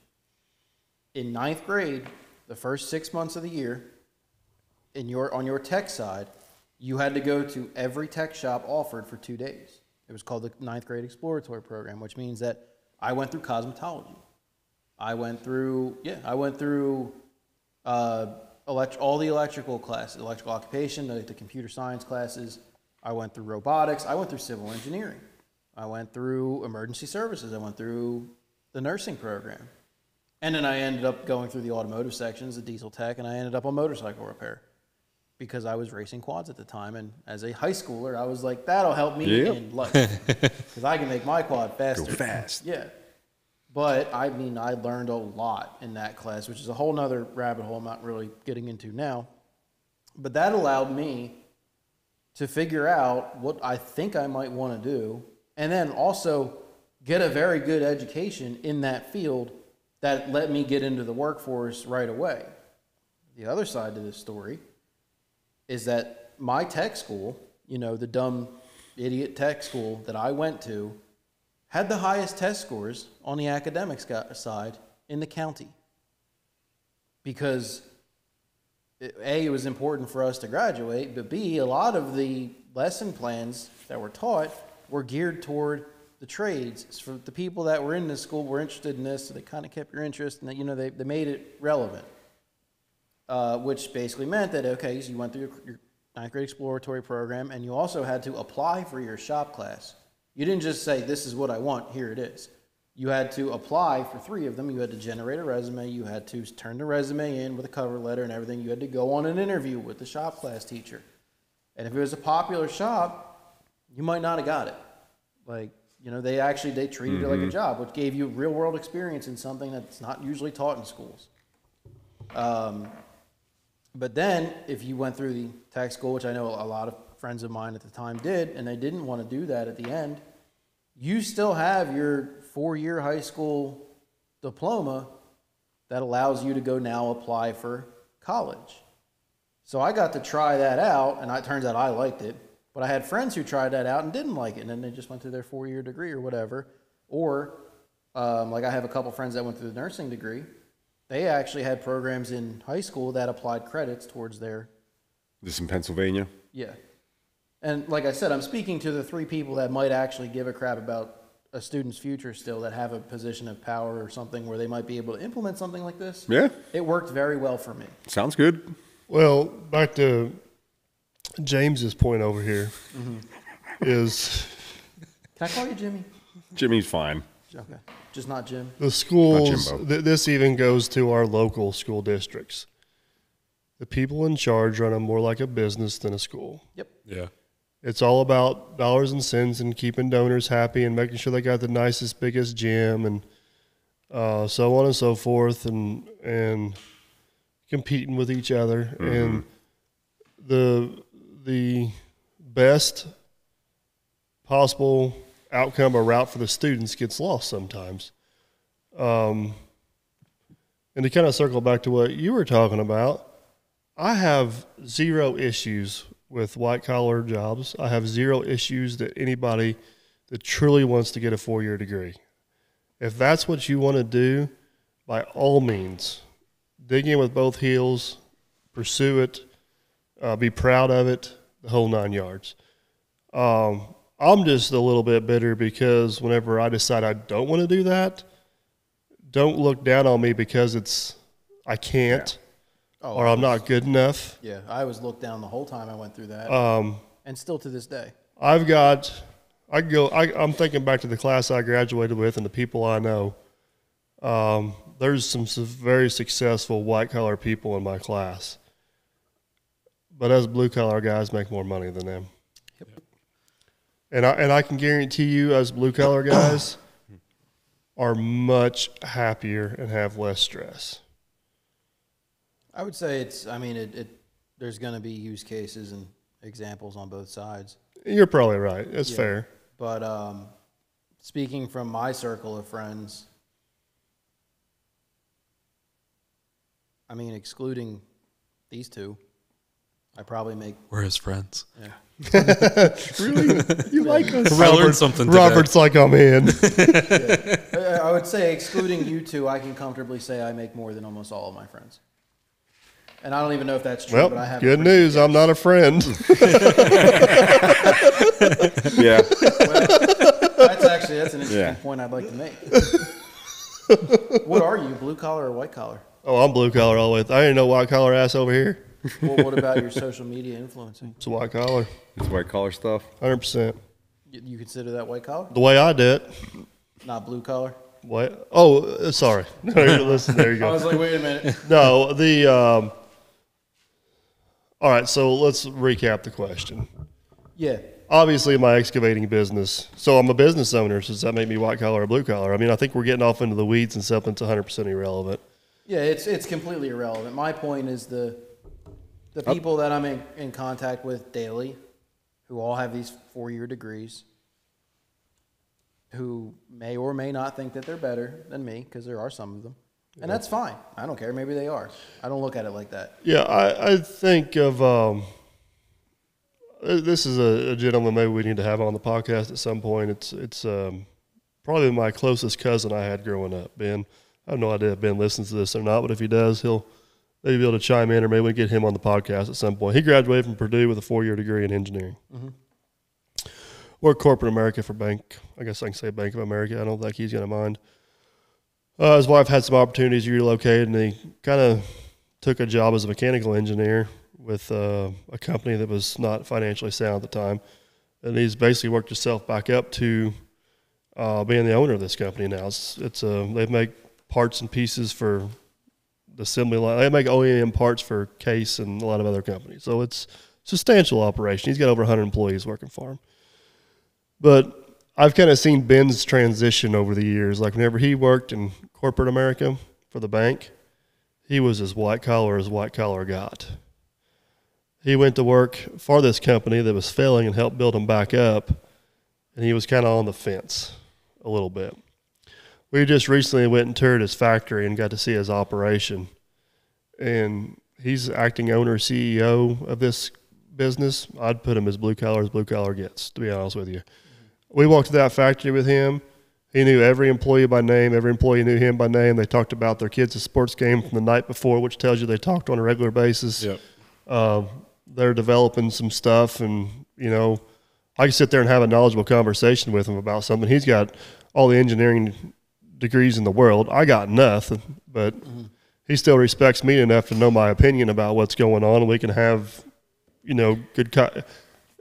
In 9th grade, the first 6 months of the year, on your tech side, you had to go to every tech shop offered for 2 days. It was called the 9th grade exploratory program, which means that I went through cosmetology. I went through all the electrical classes, electrical occupation, the computer science classes. I went through robotics. I went through civil engineering. I went through emergency services. I went through the nursing program. And then I ended up going through the automotive sections, the diesel tech, and I ended up on motorcycle repair because I was racing quads at the time. And as a high schooler, I was like, that'll help me in life because I can make my quad faster. Go fast. Yeah. But, I mean, I learned a lot in that class, which is a whole nother rabbit hole I'm not really getting into now. But that allowed me to figure out what I think I might want to do and then also get a very good education in that field that let me get into the workforce right away. The other side to this story is that my tech school, the dumb idiot tech school that I went to, had the highest test scores on the academics side in the county. Because A, it was important for us to graduate, but B, a lot of the lesson plans that were taught were geared toward the trades. It's for the people that were in this school were interested in this, so they kind of kept your interest, and they made it relevant. Which basically meant that, okay, so you went through your 9th grade exploratory program, and you also had to apply for your shop class. You didn't just say, this is what I want, here it is. You had to apply for 3 of them. You had to generate a resume. You had to turn the resume in with a cover letter and everything. You had to go on an interview with the shop class teacher. And if it was a popular shop, you might not have got it. Like, they treated it like a job, which gave you real world experience in something that's not usually taught in schools. But then if you went through the tech school, which I know a lot of friends of mine at the time did, and they didn't want to do that at the end, you still have your 4-year high school diploma that allows you to go now apply for college. So I got to try that out, and it turns out I liked it. But I had friends who tried that out and didn't like it, and then they just went through their 4-year degree or whatever. Or, like I have a couple friends that went through the nursing degree. They actually had programs in high school that applied credits towards their... This in Pennsylvania? Yeah. And like I said, I'm speaking to the 3 people that might actually give a crap about a student's future still, that have a position of power or something where they might be able to implement something like this. Yeah. It worked very well for me. Sounds good. Well, back to James's point over here is Can I call you Jimmy? Jimmy's fine. Okay. Just not Jim? the schools. Jimbo. This even goes to our local school districts. The people in charge run them more like a business than a school. Yep. Yeah. It's all about dollars and cents and keeping donors happy and making sure they got the nicest, biggest gym and so on and so forth, and competing with each other. And the best possible outcome or route for the students gets lost sometimes. And to kind of circle back to what you were talking about, I have zero issues with white-collar jobs. I have zero issues that anybody that truly wants to get a 4-year degree. If that's what you want to do, by all means, dig in with both heels, pursue it, be proud of it, the whole 9 yards. I'm just a little bit bitter because whenever I decide I don't want to do that, don't look down on me because I can't. Or I'm not good enough. Yeah, I was looked down the whole time I went through that, and still to this day. I'm thinking back to the class I graduated with and the people I know. There's some very successful white-collar people in my class. But us blue-collar guys make more money than them. Yep. And I can guarantee you, us blue-collar guys are much happier and have less stress. I would say there's going to be use cases and examples on both sides. You're probably right. That's fair. But speaking from my circle of friends, excluding these 2, I probably make... We're his friends. Yeah. Really? You like us? I learned something today. Robert's like, I'm in. Yeah. I would say, excluding you 2, I can comfortably say I make more than almost all of my friends. And I don't even know if that's true, Well, but I have... good news. I'm not a friend. Yeah. Well, that's an interesting point I'd like to make. What are you, blue collar or white collar? Oh, I'm blue collar all the way. I ain't no white collar ass over here. Well, what about your social media influencing? It's a white collar. It's white collar stuff. 100%. You consider that white collar? The way I do it. Not blue collar? What? Oh, sorry. Listen, there you I go. was like, wait a minute. No, all right, so let's recap the question. Yeah. Obviously, my excavating business. So I'm a business owner. So does that make me white collar or blue collar? I think we're getting off into the weeds and something that's 100% irrelevant. Yeah, it's completely irrelevant. My point is the people that I'm in contact with daily, who all have these 4-year degrees, who may or may not think that they're better than me, because there are some of them. And that's fine. I don't care. Maybe they are. I don't look at it like that. Yeah, I think of this is a gentleman maybe we need to have on the podcast at some point. It's probably my closest cousin I had growing up, Ben. I have no idea if Ben listens to this or not, but if he does, he'll maybe be able to chime in, or maybe we get him on the podcast at some point. He graduated from Purdue with a 4-year degree in engineering. Mm-hmm. Worked corporate America for Bank. I guess I can say Bank of America. I don't think he's going to mind. His wife had some opportunities to relocate, and he kind of took a job as a mechanical engineer with a company that was not financially sound at the time. And he's basically worked himself back up to being the owner of this company now. They make parts and pieces for the assembly line. They make OEM parts for Case and a lot of other companies. So it's a substantial operation. He's got over 100 employees working for him. But I've kind of seen Ben's transition over the years. Like whenever he worked in corporate America for the bank, he was as white collar got. He went to work for this company that was failing and helped build him back up, and he was kind of on the fence a little bit. We just recently went and toured his factory and got to see his operation, and he's acting owner, CEO of this business. I'd put him as blue collar gets, to be honest with you. We walked to that factory with him. He knew every employee by name. Every employee knew him by name. They talked about their kids' sports game from the night before, which tells you they talked on a regular basis. Yep. They're developing some stuff, and, you know, I can sit there and have a knowledgeable conversation with him about something. He's got all the engineering degrees in the world. I got nothing, but he still respects me enough to know my opinion about what's going on, and we can have, you know,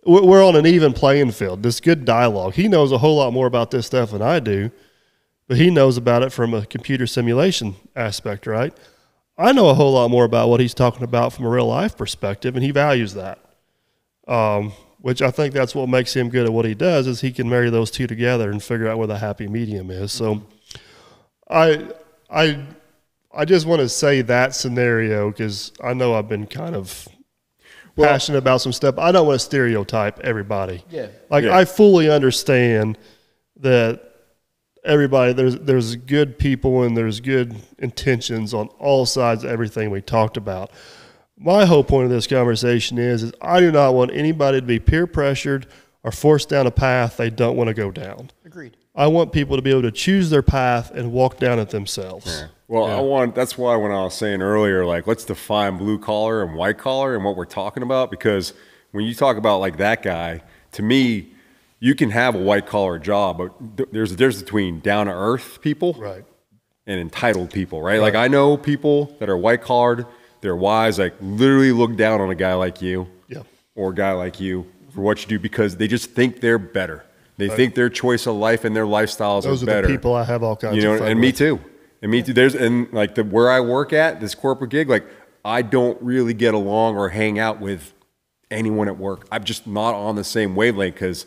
we're on an even playing field. This good dialogue. He knows a whole lot more about this stuff than I do, but he knows about it from a computer simulation aspect, right? I know a whole lot more about what he's talking about from a real life perspective, and he values that. Which I think that's what makes him good at what he does, is he can marry those two together and figure out where the happy medium is. So I just want to say that scenario, because I know I've been kind of passionate about some stuff. I don't want to stereotype everybody. Yeah. I fully understand that everybody, there's good people and there's good intentions on all sides of everything we talked about. My whole point of this conversation is I do not want anybody to be peer pressured or forced down a path they don't want to go down. Agreed. I want people to be able to choose their path and walk down it themselves. Yeah. Well, that's why when I was saying earlier, like, let's define blue collar and white collar and what we're talking about, because when you talk about like that guy, to me, you can have a white collar job, but there's a difference between down to earth people and entitled people, right? Like, I know people that are white collared, they're wise, like literally look down on a guy like you or a guy like you for what you do, because they just think they're better. They think their choice of life and their lifestyles Those are better. Those are the people I have all kinds of fun and with. me too. And me too. Where I work at, this corporate gig, like, I don't really get along or hang out with anyone at work. I'm just not on the same wavelength, because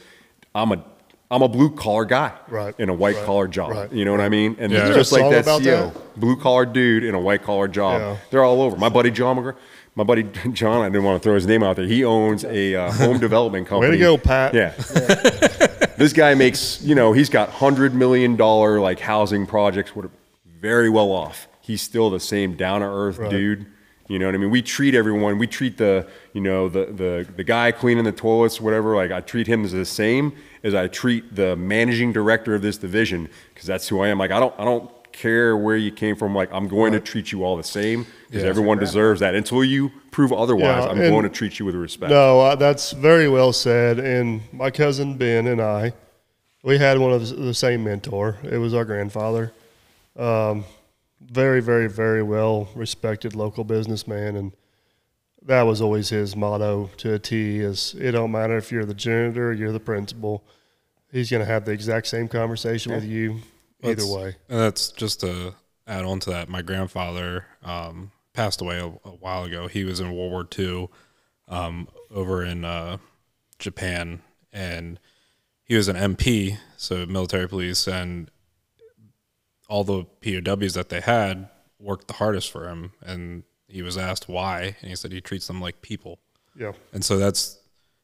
I'm a blue collar guy in a white collar job. You know what I mean? And just like that CEO, blue collar dude in a white collar job, they're all over. My buddy John, I didn't want to throw his name out there. He owns a home development company. Way to go, Pat. Yeah. This guy makes, he's got $100 million like housing projects, very well off. He's still the same down to earth dude. You know what I mean? We treat everyone, we treat the guy cleaning the toilets, whatever, like, I treat him as the same as I treat the managing director of this division, because that's who I am. Like, I don't care where you came from. Like, I'm going to treat you all the same, because everyone deserves that. Until you prove otherwise, I'm going to treat you with respect. No, that's very well said. And my cousin Ben and I, we had one of the same mentor. It was our grandfather. Very, very, very well respected local businessman, and that was always his motto to a T, is it don't matter if you're the janitor or you're the principal, he's going to have the exact same conversation with you either way. And that's just to add on to that. My grandfather passed away a while ago. He was in World War II over in Japan, and he was an MP, so military police, and all the POWs that they had worked the hardest for him. And he was asked why, and he said he treats them like people. Yeah. And so that's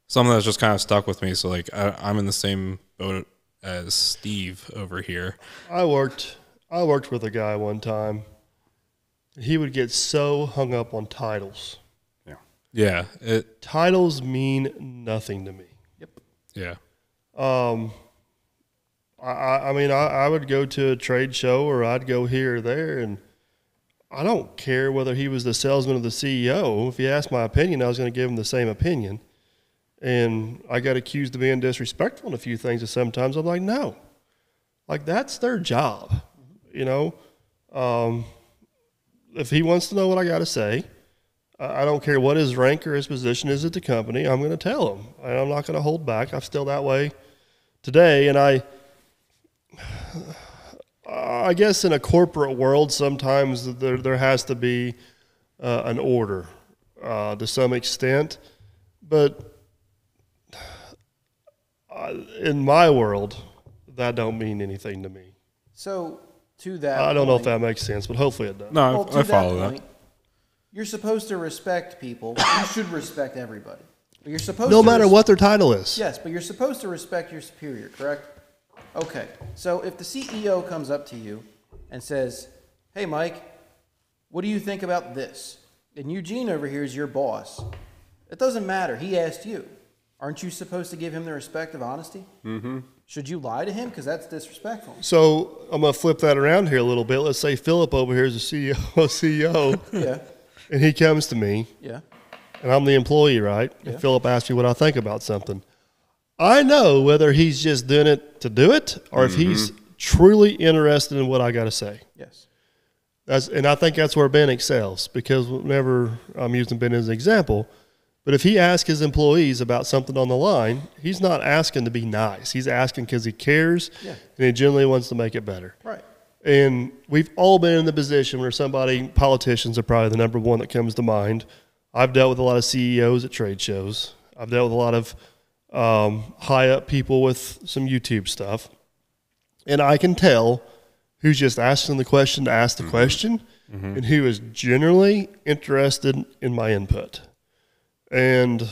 something that's just kind of stuck with me. So, like, I'm in the same boat as Steve over here. I worked with a guy one time. He would get so hung up on titles. Yeah. Titles mean nothing to me. Yeah. I mean, I would go to a trade show, or I'd go here or there, and I don't care whether he was the salesman or the CEO. If he asked my opinion, I was going to give him the same opinion. And I got accused of being disrespectful in a few things, and sometimes I'm like, no. Like, that's their job, you know? If he wants to know what I got to say, I don't care what his rank or his position is at the company, I'm going to tell him. I'm not going to hold back. I'm still that way today, and I guess in a corporate world, sometimes there has to be an order to some extent. But in my world, that don't mean anything to me. So to that, I don't know if that makes sense, but hopefully it does. No, to I follow that. point, you're supposed to respect people. You should respect everybody. But you're supposed No to matter what their title is. Yes, but you're supposed to respect your superior, correct? Okay. So if the CEO comes up to you and says, "Hey, Mike, what do you think about this?" And Eugene over here is your boss. It doesn't matter. He asked you. Aren't you supposed to give him the respect of honesty? Mm-hmm. Should you lie to him? Because that's disrespectful. So I'm going to flip that around here a little bit. Let's say Philip over here is a CEO. Yeah. And he comes to me. Yeah. And I'm the employee, right? Yeah. And Philip asks me what I think about something. I know whether he's just doing it to do it or if he's truly interested in what I got to say. Yes. And I think that's where Ben excels, because whenever I'm using Ben as an example, but if he asks his employees about something on the line, he's not asking to be nice. He's asking because he cares and he genuinely wants to make it better. Right. And we've all been in the position where politicians are probably the number one that comes to mind. I've dealt with a lot of CEOs at trade shows. I've dealt with a lot of high up people with some YouTube stuff. And I can tell who's just asking the question to ask the question and who is generally interested in my input. And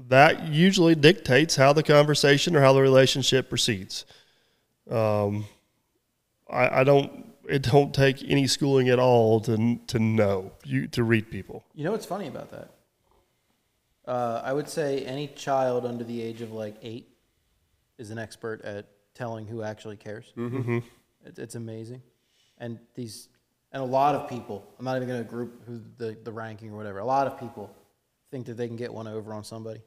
that usually dictates how the conversation or how the relationship proceeds. It don't take any schooling at all to read people. You know what's funny about that? I would say any child under the age of like 8 is an expert at telling who actually cares. Mm-hmm. It's amazing. And a lot of people, I'm not even going to group who the ranking or whatever, a lot of people think that they can get one over on somebody.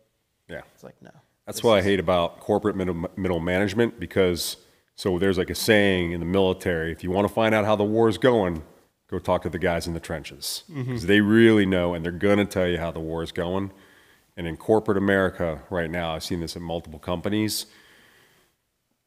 Yeah. It's like, no. That's what I hate about corporate middle management, because so there's like a saying in the military, if you want to find out how the war is going, go talk to the guys in the trenches, because they really know, and they're going to tell you how the war is going. And in corporate America right now, I've seen this in multiple companies.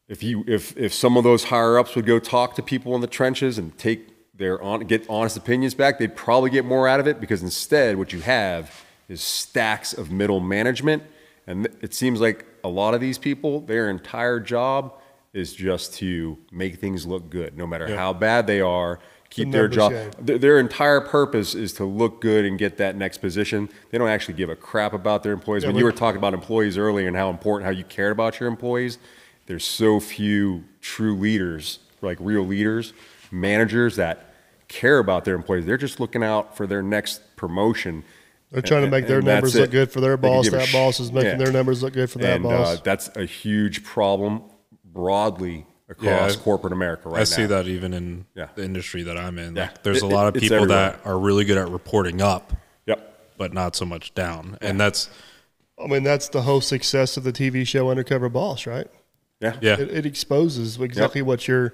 If some of those higher ups would go talk to people in the trenches and get honest opinions back, they'd probably get more out of it, because instead what you have is stacks of middle management. And it seems like a lot of these people, their entire job is just to make things look good, no matter how bad they are, keep their job. Their entire purpose is to look good and get that next position. They don't actually give a crap about their employees. When you were talking about employees earlier and how you cared about your employees, there's so few true leaders, like real leaders, managers that care about their employees. They're just looking out for their next promotion. They're trying to make their numbers look good for their boss. That boss is making their numbers look good for that boss. That's a huge problem broadly across corporate America right now. I see that even in the industry that I'm in. Yeah. Like, there's a lot of people that are really good at reporting up, but not so much down. And that's the whole success of the TV show Undercover Boss, right? Yeah. It exposes exactly what you're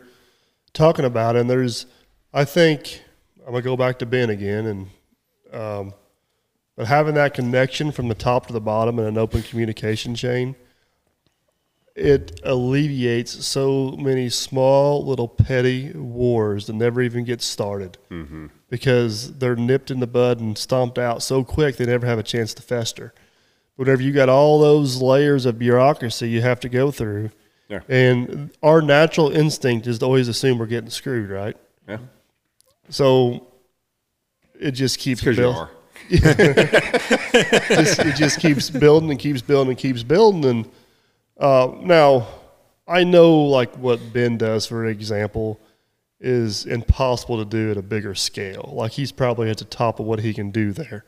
talking about. And I think, I'm going to go back to Ben again, but having that connection from the top to the bottom in an open communication chain, it alleviates so many small little petty wars that never even get started, because they're nipped in the bud and stomped out so quick they never have a chance to fester. Whenever you got all those layers of bureaucracy you have to go through, and our natural instinct is to always assume we're getting screwed, right? Yeah. So it just keeps building. It just keeps building and keeps building and keeps building. And now I know, like, what Ben does, for example, is impossible to do at a bigger scale. Like, he's probably at the top of what he can do there.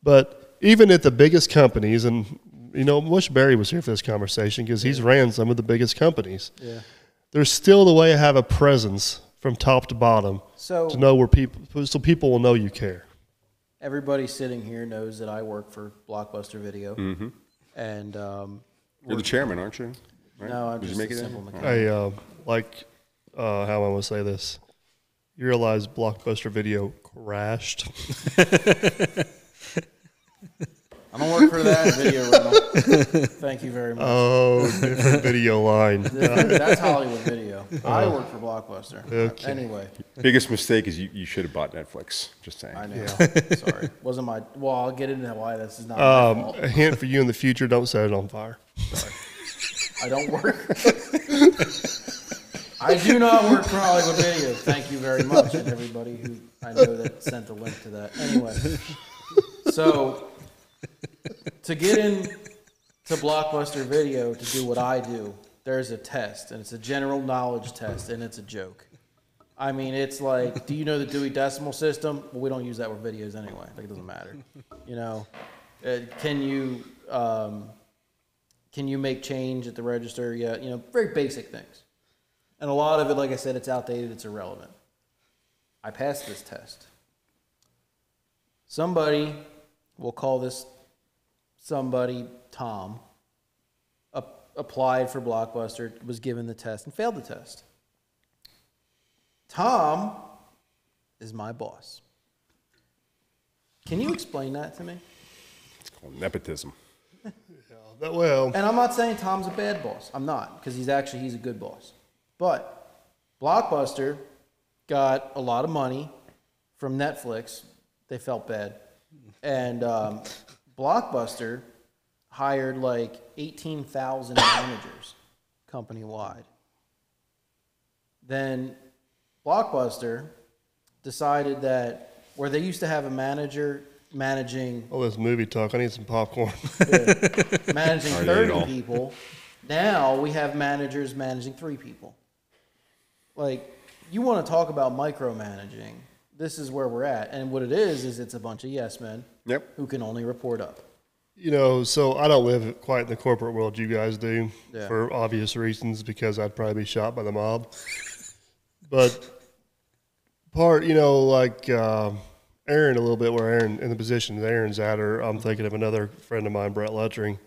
But even at the biggest companies, and wish Barry was here for this conversation, because he's ran some of the biggest companies. Yeah. There's still the way to have a presence from top to bottom, to know where people will know you care. Everybody sitting here knows that I work for Blockbuster Video, and you're the chairman, aren't you? Right? No, I'm just a simple mechanic. Hey, how am I going to say this? You realize Blockbuster Video crashed? I don't work for that video rental. Thank you very much. Oh, different video line. That's Hollywood Video. I work for Blockbuster. Okay. Anyway. Biggest mistake is you should have bought Netflix. Just saying. I know. Sorry. Wasn't my... Well, I'll get into why this is not my fault. A hint for you in the future, don't set it on fire. Sorry. I don't work. I do not work for Hollywood Video. Thank you very much, and everybody who I know that sent a link to that. Anyway, so to get in to Blockbuster Video to do what I do, there's a test, and it's a general knowledge test, and it's a joke. I mean, it's like, do you know the Dewey Decimal System? Well, we don't use that with videos anyway. Like, it doesn't matter. You know, can you make change at the register? Yeah, you know, very basic things. And a lot of it, like I said, it's outdated, it's irrelevant. I passed this test. Somebody, we'll call this somebody Tom, applied for Blockbuster, was given the test, and failed the test. Tom is my boss. Can you explain that to me? It's called nepotism. Well, And I'm not saying Tom's a bad boss. I'm not, because he's a good boss. But Blockbuster got a lot of money from Netflix. They felt bad. And Blockbuster hired like 18,000 managers company-wide. Then Blockbuster decided that where they used to have a manager managing all this movie talk, I need some popcorn. managing 30 people, now we have managers managing 3 people. Like, you want to talk about micromanaging, this is where we're at. And what it is it's a bunch of yes men who can only report up. You know, so I don't live quite in the corporate world you guys do, Yeah. for obvious reasons, because I'd probably be shot by the mob. But you know, like Aaron, a little bit where Aaron, in the position that Aaron's at, or I'm thinking of another friend of mine, Brett Luttering.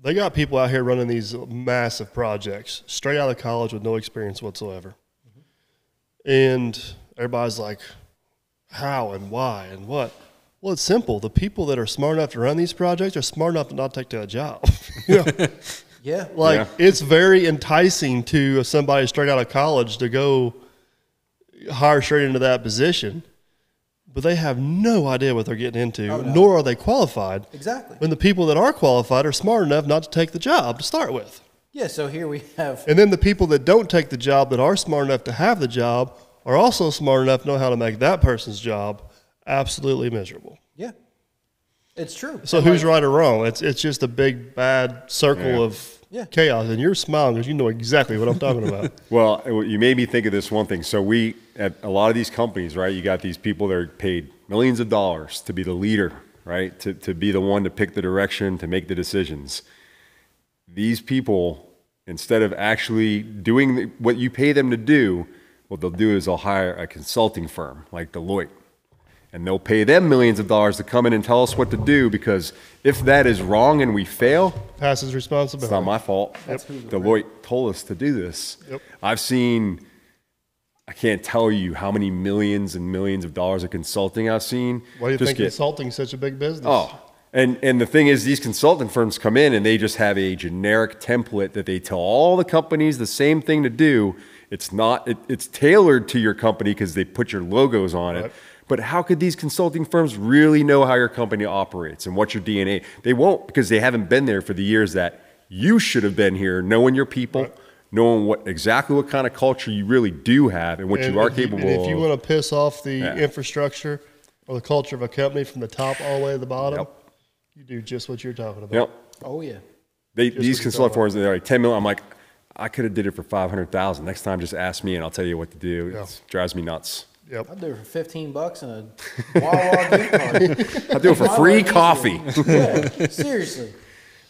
They got people out here running these massive projects, straight out of college with no experience whatsoever. Mm-hmm. And everybody's like, how and why and what? Well, it's simple. The people that are smart enough to run these projects are smart enough to not take that job. You know? Yeah. Like, it's very enticing to somebody straight out of college to go hire straight into that position, but they have no idea what they're getting into, nor are they qualified. Exactly. When the people that are qualified are smart enough not to take the job to start with. Yeah, so here we have... And then the people that don't take the job that are smart enough to have the job are also smart enough to know how to make that person's job absolutely miserable. Yeah. It's true. So And who's right or wrong? It's just a big, bad circle of chaos. And you're smiling because you know exactly what I'm talking about. Well, you made me think of this one thing. So we, at a lot of these companies, right, you got these people that are paid millions of dollars to be the leader, right, to be the one to pick the direction, to make the decisions. These people, instead of actually doing what you pay them to do, what they'll do is they'll hire a consulting firm like Deloitte. And they'll pay them millions of dollars to come in and tell us what to do, because if that is wrong and we fail, passes responsibility. It's not my fault. Deloitte told us to do this. Yep. I've seen, I can't tell you how many millions and millions of dollars of consulting I've seen. Why do you think consulting is such a big business? Oh, and the thing is, these consulting firms come in and they just have a generic template that they tell all the companies the same thing to do. It's not, it's tailored to your company because they put your logos on it. But how could these consulting firms really know how your company operates and what's your DNA? They won't, because they haven't been there for the years that you should have been here, knowing your people, knowing exactly what kind of culture you really do have and what you are capable of. And if you want to piss off the infrastructure or the culture of a company from the top all the way to the bottom, you do just what you're talking about. Yep. Oh, yeah. These consulting firms, they're like 10 million. I'm like, I could have did it for 500,000. Next time, just ask me and I'll tell you what to do. Yeah. It drives me nuts. Yep. I'd do it for $15 and a Wawa gift card. I'd do it for free coffee. Yeah, seriously.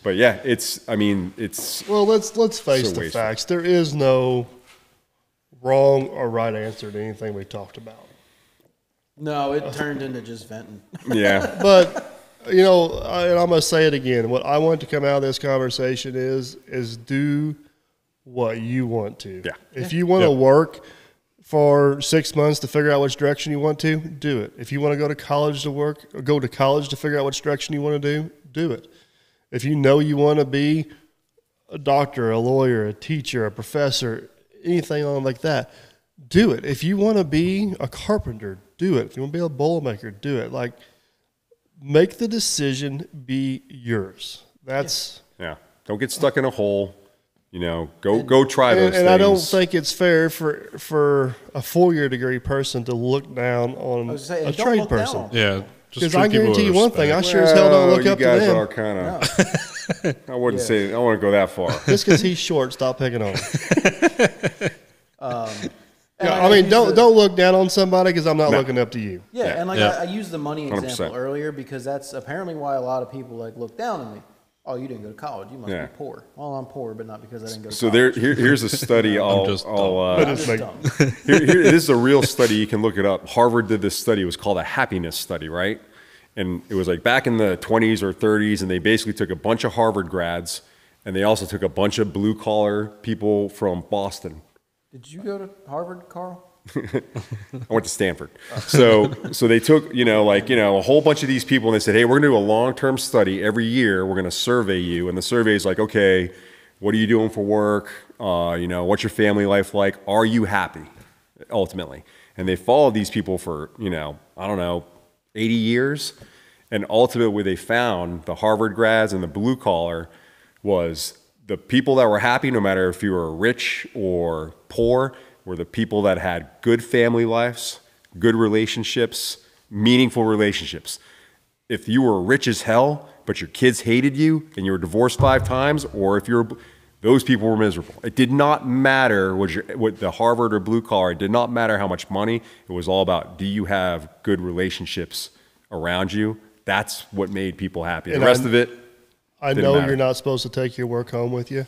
But yeah, it's. Well, let's face the facts. There is no wrong or right answer to anything we talked about. No, it turned into just venting. Yeah. But, you know, and I'm going to say it again. What I want to come out of this conversation is do what you want to. Yeah. If you want to work for 6 months to figure out which direction you want to, do it. If you want to go to college to work, or go to college to figure out which direction you want to do it. If you know you want to be a doctor, a lawyer, a teacher, a professor, anything like that, do it. If you want to be a carpenter, do it. If you want to be a bowl maker, do it. Like, make the decision be yours. That's Don't get stuck in a hole. You know, go try those things. And I don't think it's fair for a 4-year degree person to look down on a trade person. Yeah. Because I guarantee you one thing, I sure as hell don't look up to them. You guys are kind of, I wouldn't say, I don't want to go that far. Just because he's short, stop picking on him. I mean, don't look down on somebody because I'm not looking up to you. Yeah, and I used the money example earlier because that's apparently why a lot of people look down on me. Oh, you didn't go to college. You must be poor. Well, I'm poor, but not because I didn't go to college. So here's a study. I'm dumb. This is a real study. You can look it up. Harvard did this study. It was called a happiness study, right? And it was like back in the 20s or 30s, and they basically took a bunch of Harvard grads, and they also took a bunch of blue-collar people from Boston. Did you go to Harvard, Carl? I went to Stanford. So they took, a whole bunch of these people and they said, hey, we're going to do a long-term study every year. We're going to survey you. And the survey is like, okay, what are you doing for work? What's your family life like? Are you happy, ultimately? And they followed these people for, 80 years. And ultimately what they found, the Harvard grads and the blue collar, was the people that were happy, no matter if you were rich or poor, were the people that had good family lives, good relationships, meaningful relationships. If you were rich as hell, but your kids hated you and you were divorced 5 times, or if those people were miserable. It did not matter what the Harvard or blue collar, it did not matter how much money. It was all about, do you have good relationships around you? That's what made people happy. And the rest of it, I know you're not supposed to take your work home with you.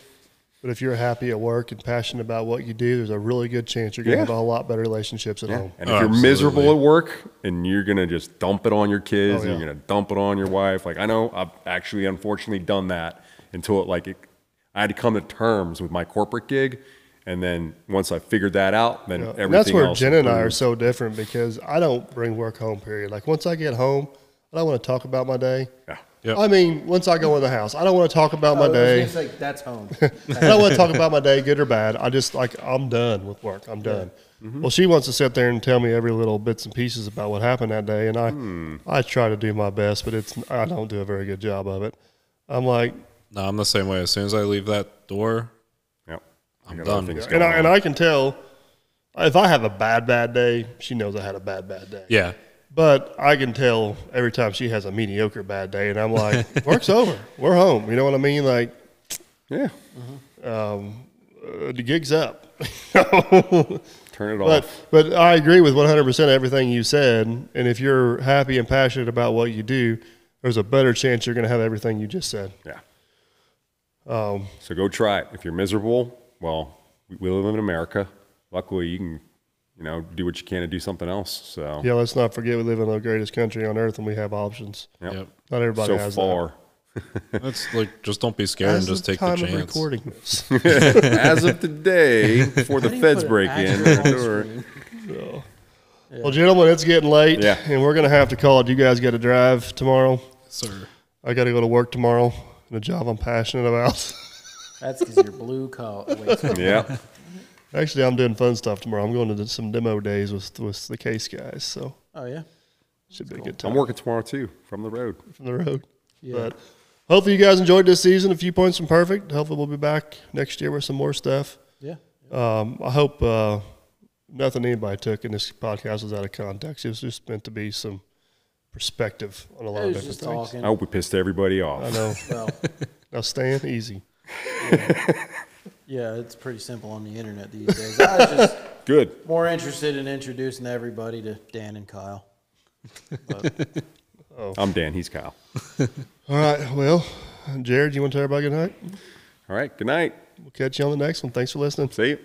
But if you're happy at work and passionate about what you do, there's a really good chance you're going to have a whole lot better relationships at home. And if you're miserable at work and you're going to just dump it on your kids and you're going to dump it on your wife, like I know I've actually unfortunately done that until I had to come to terms with my corporate gig. And then once I figured that out, then everything else. That's where Jen and I are so different because I don't bring work home, period. Like once I get home, I don't want to talk about my day. Yeah. Yep. I mean, once I go in the house, I don't want to talk about my day. I was gonna say, that's home. I don't want to talk about my day, good or bad. I just I'm done with work. I'm done. Mm-hmm. Well, she wants to sit there and tell me every little bits and pieces about what happened that day, and I try to do my best, but I don't do a very good job of it. I'm like, no, I'm the same way. As soon as I leave that door, I'm done. And I can tell if I have a bad day, she knows I had a bad day. Yeah. But I can tell every time she has a mediocre bad day, and I'm like, work's over. We're home. You know what I mean? Like, yeah. The gig's up. Turn it off. But I agree with 100% everything you said. And if you're happy and passionate about what you do, there's a better chance you're going to have everything you just said. Yeah. So go try it. If you're miserable, well, we live in America. Luckily, you can do what you can to do something else. So yeah, let's not forget we live in the greatest country on earth and we have options. Yep. Not everybody has that. That's just don't be scared and just take the chance. Of recording this. As of today, before the feds break in. Well, gentlemen, it's getting late, and we're going to have to call it. You guys got to drive tomorrow? Sir. I got to go to work tomorrow in a job I'm passionate about. That's because you're blue collar. Yeah. Actually, I'm doing fun stuff tomorrow. I'm going to some demo days with the case guys. So. Oh yeah. Should be a good time. I'm working tomorrow too, from the road. Yeah. But hopefully you guys enjoyed this season. A few points from perfect. Hopefully we'll be back next year with some more stuff. Yeah. I hope nothing anybody took in this podcast was out of context. It was just meant to be some perspective on a lot of different things. I hope we pissed everybody off. I know. Well, now Stan, easy. Yeah, it's pretty simple on the internet these days. I was just good. More interested in introducing everybody to Dan and Kyle. I'm Dan. He's Kyle. All right. Well, Jared, you want to tell everybody good night? All right. Good night. We'll catch you on the next one. Thanks for listening. See you.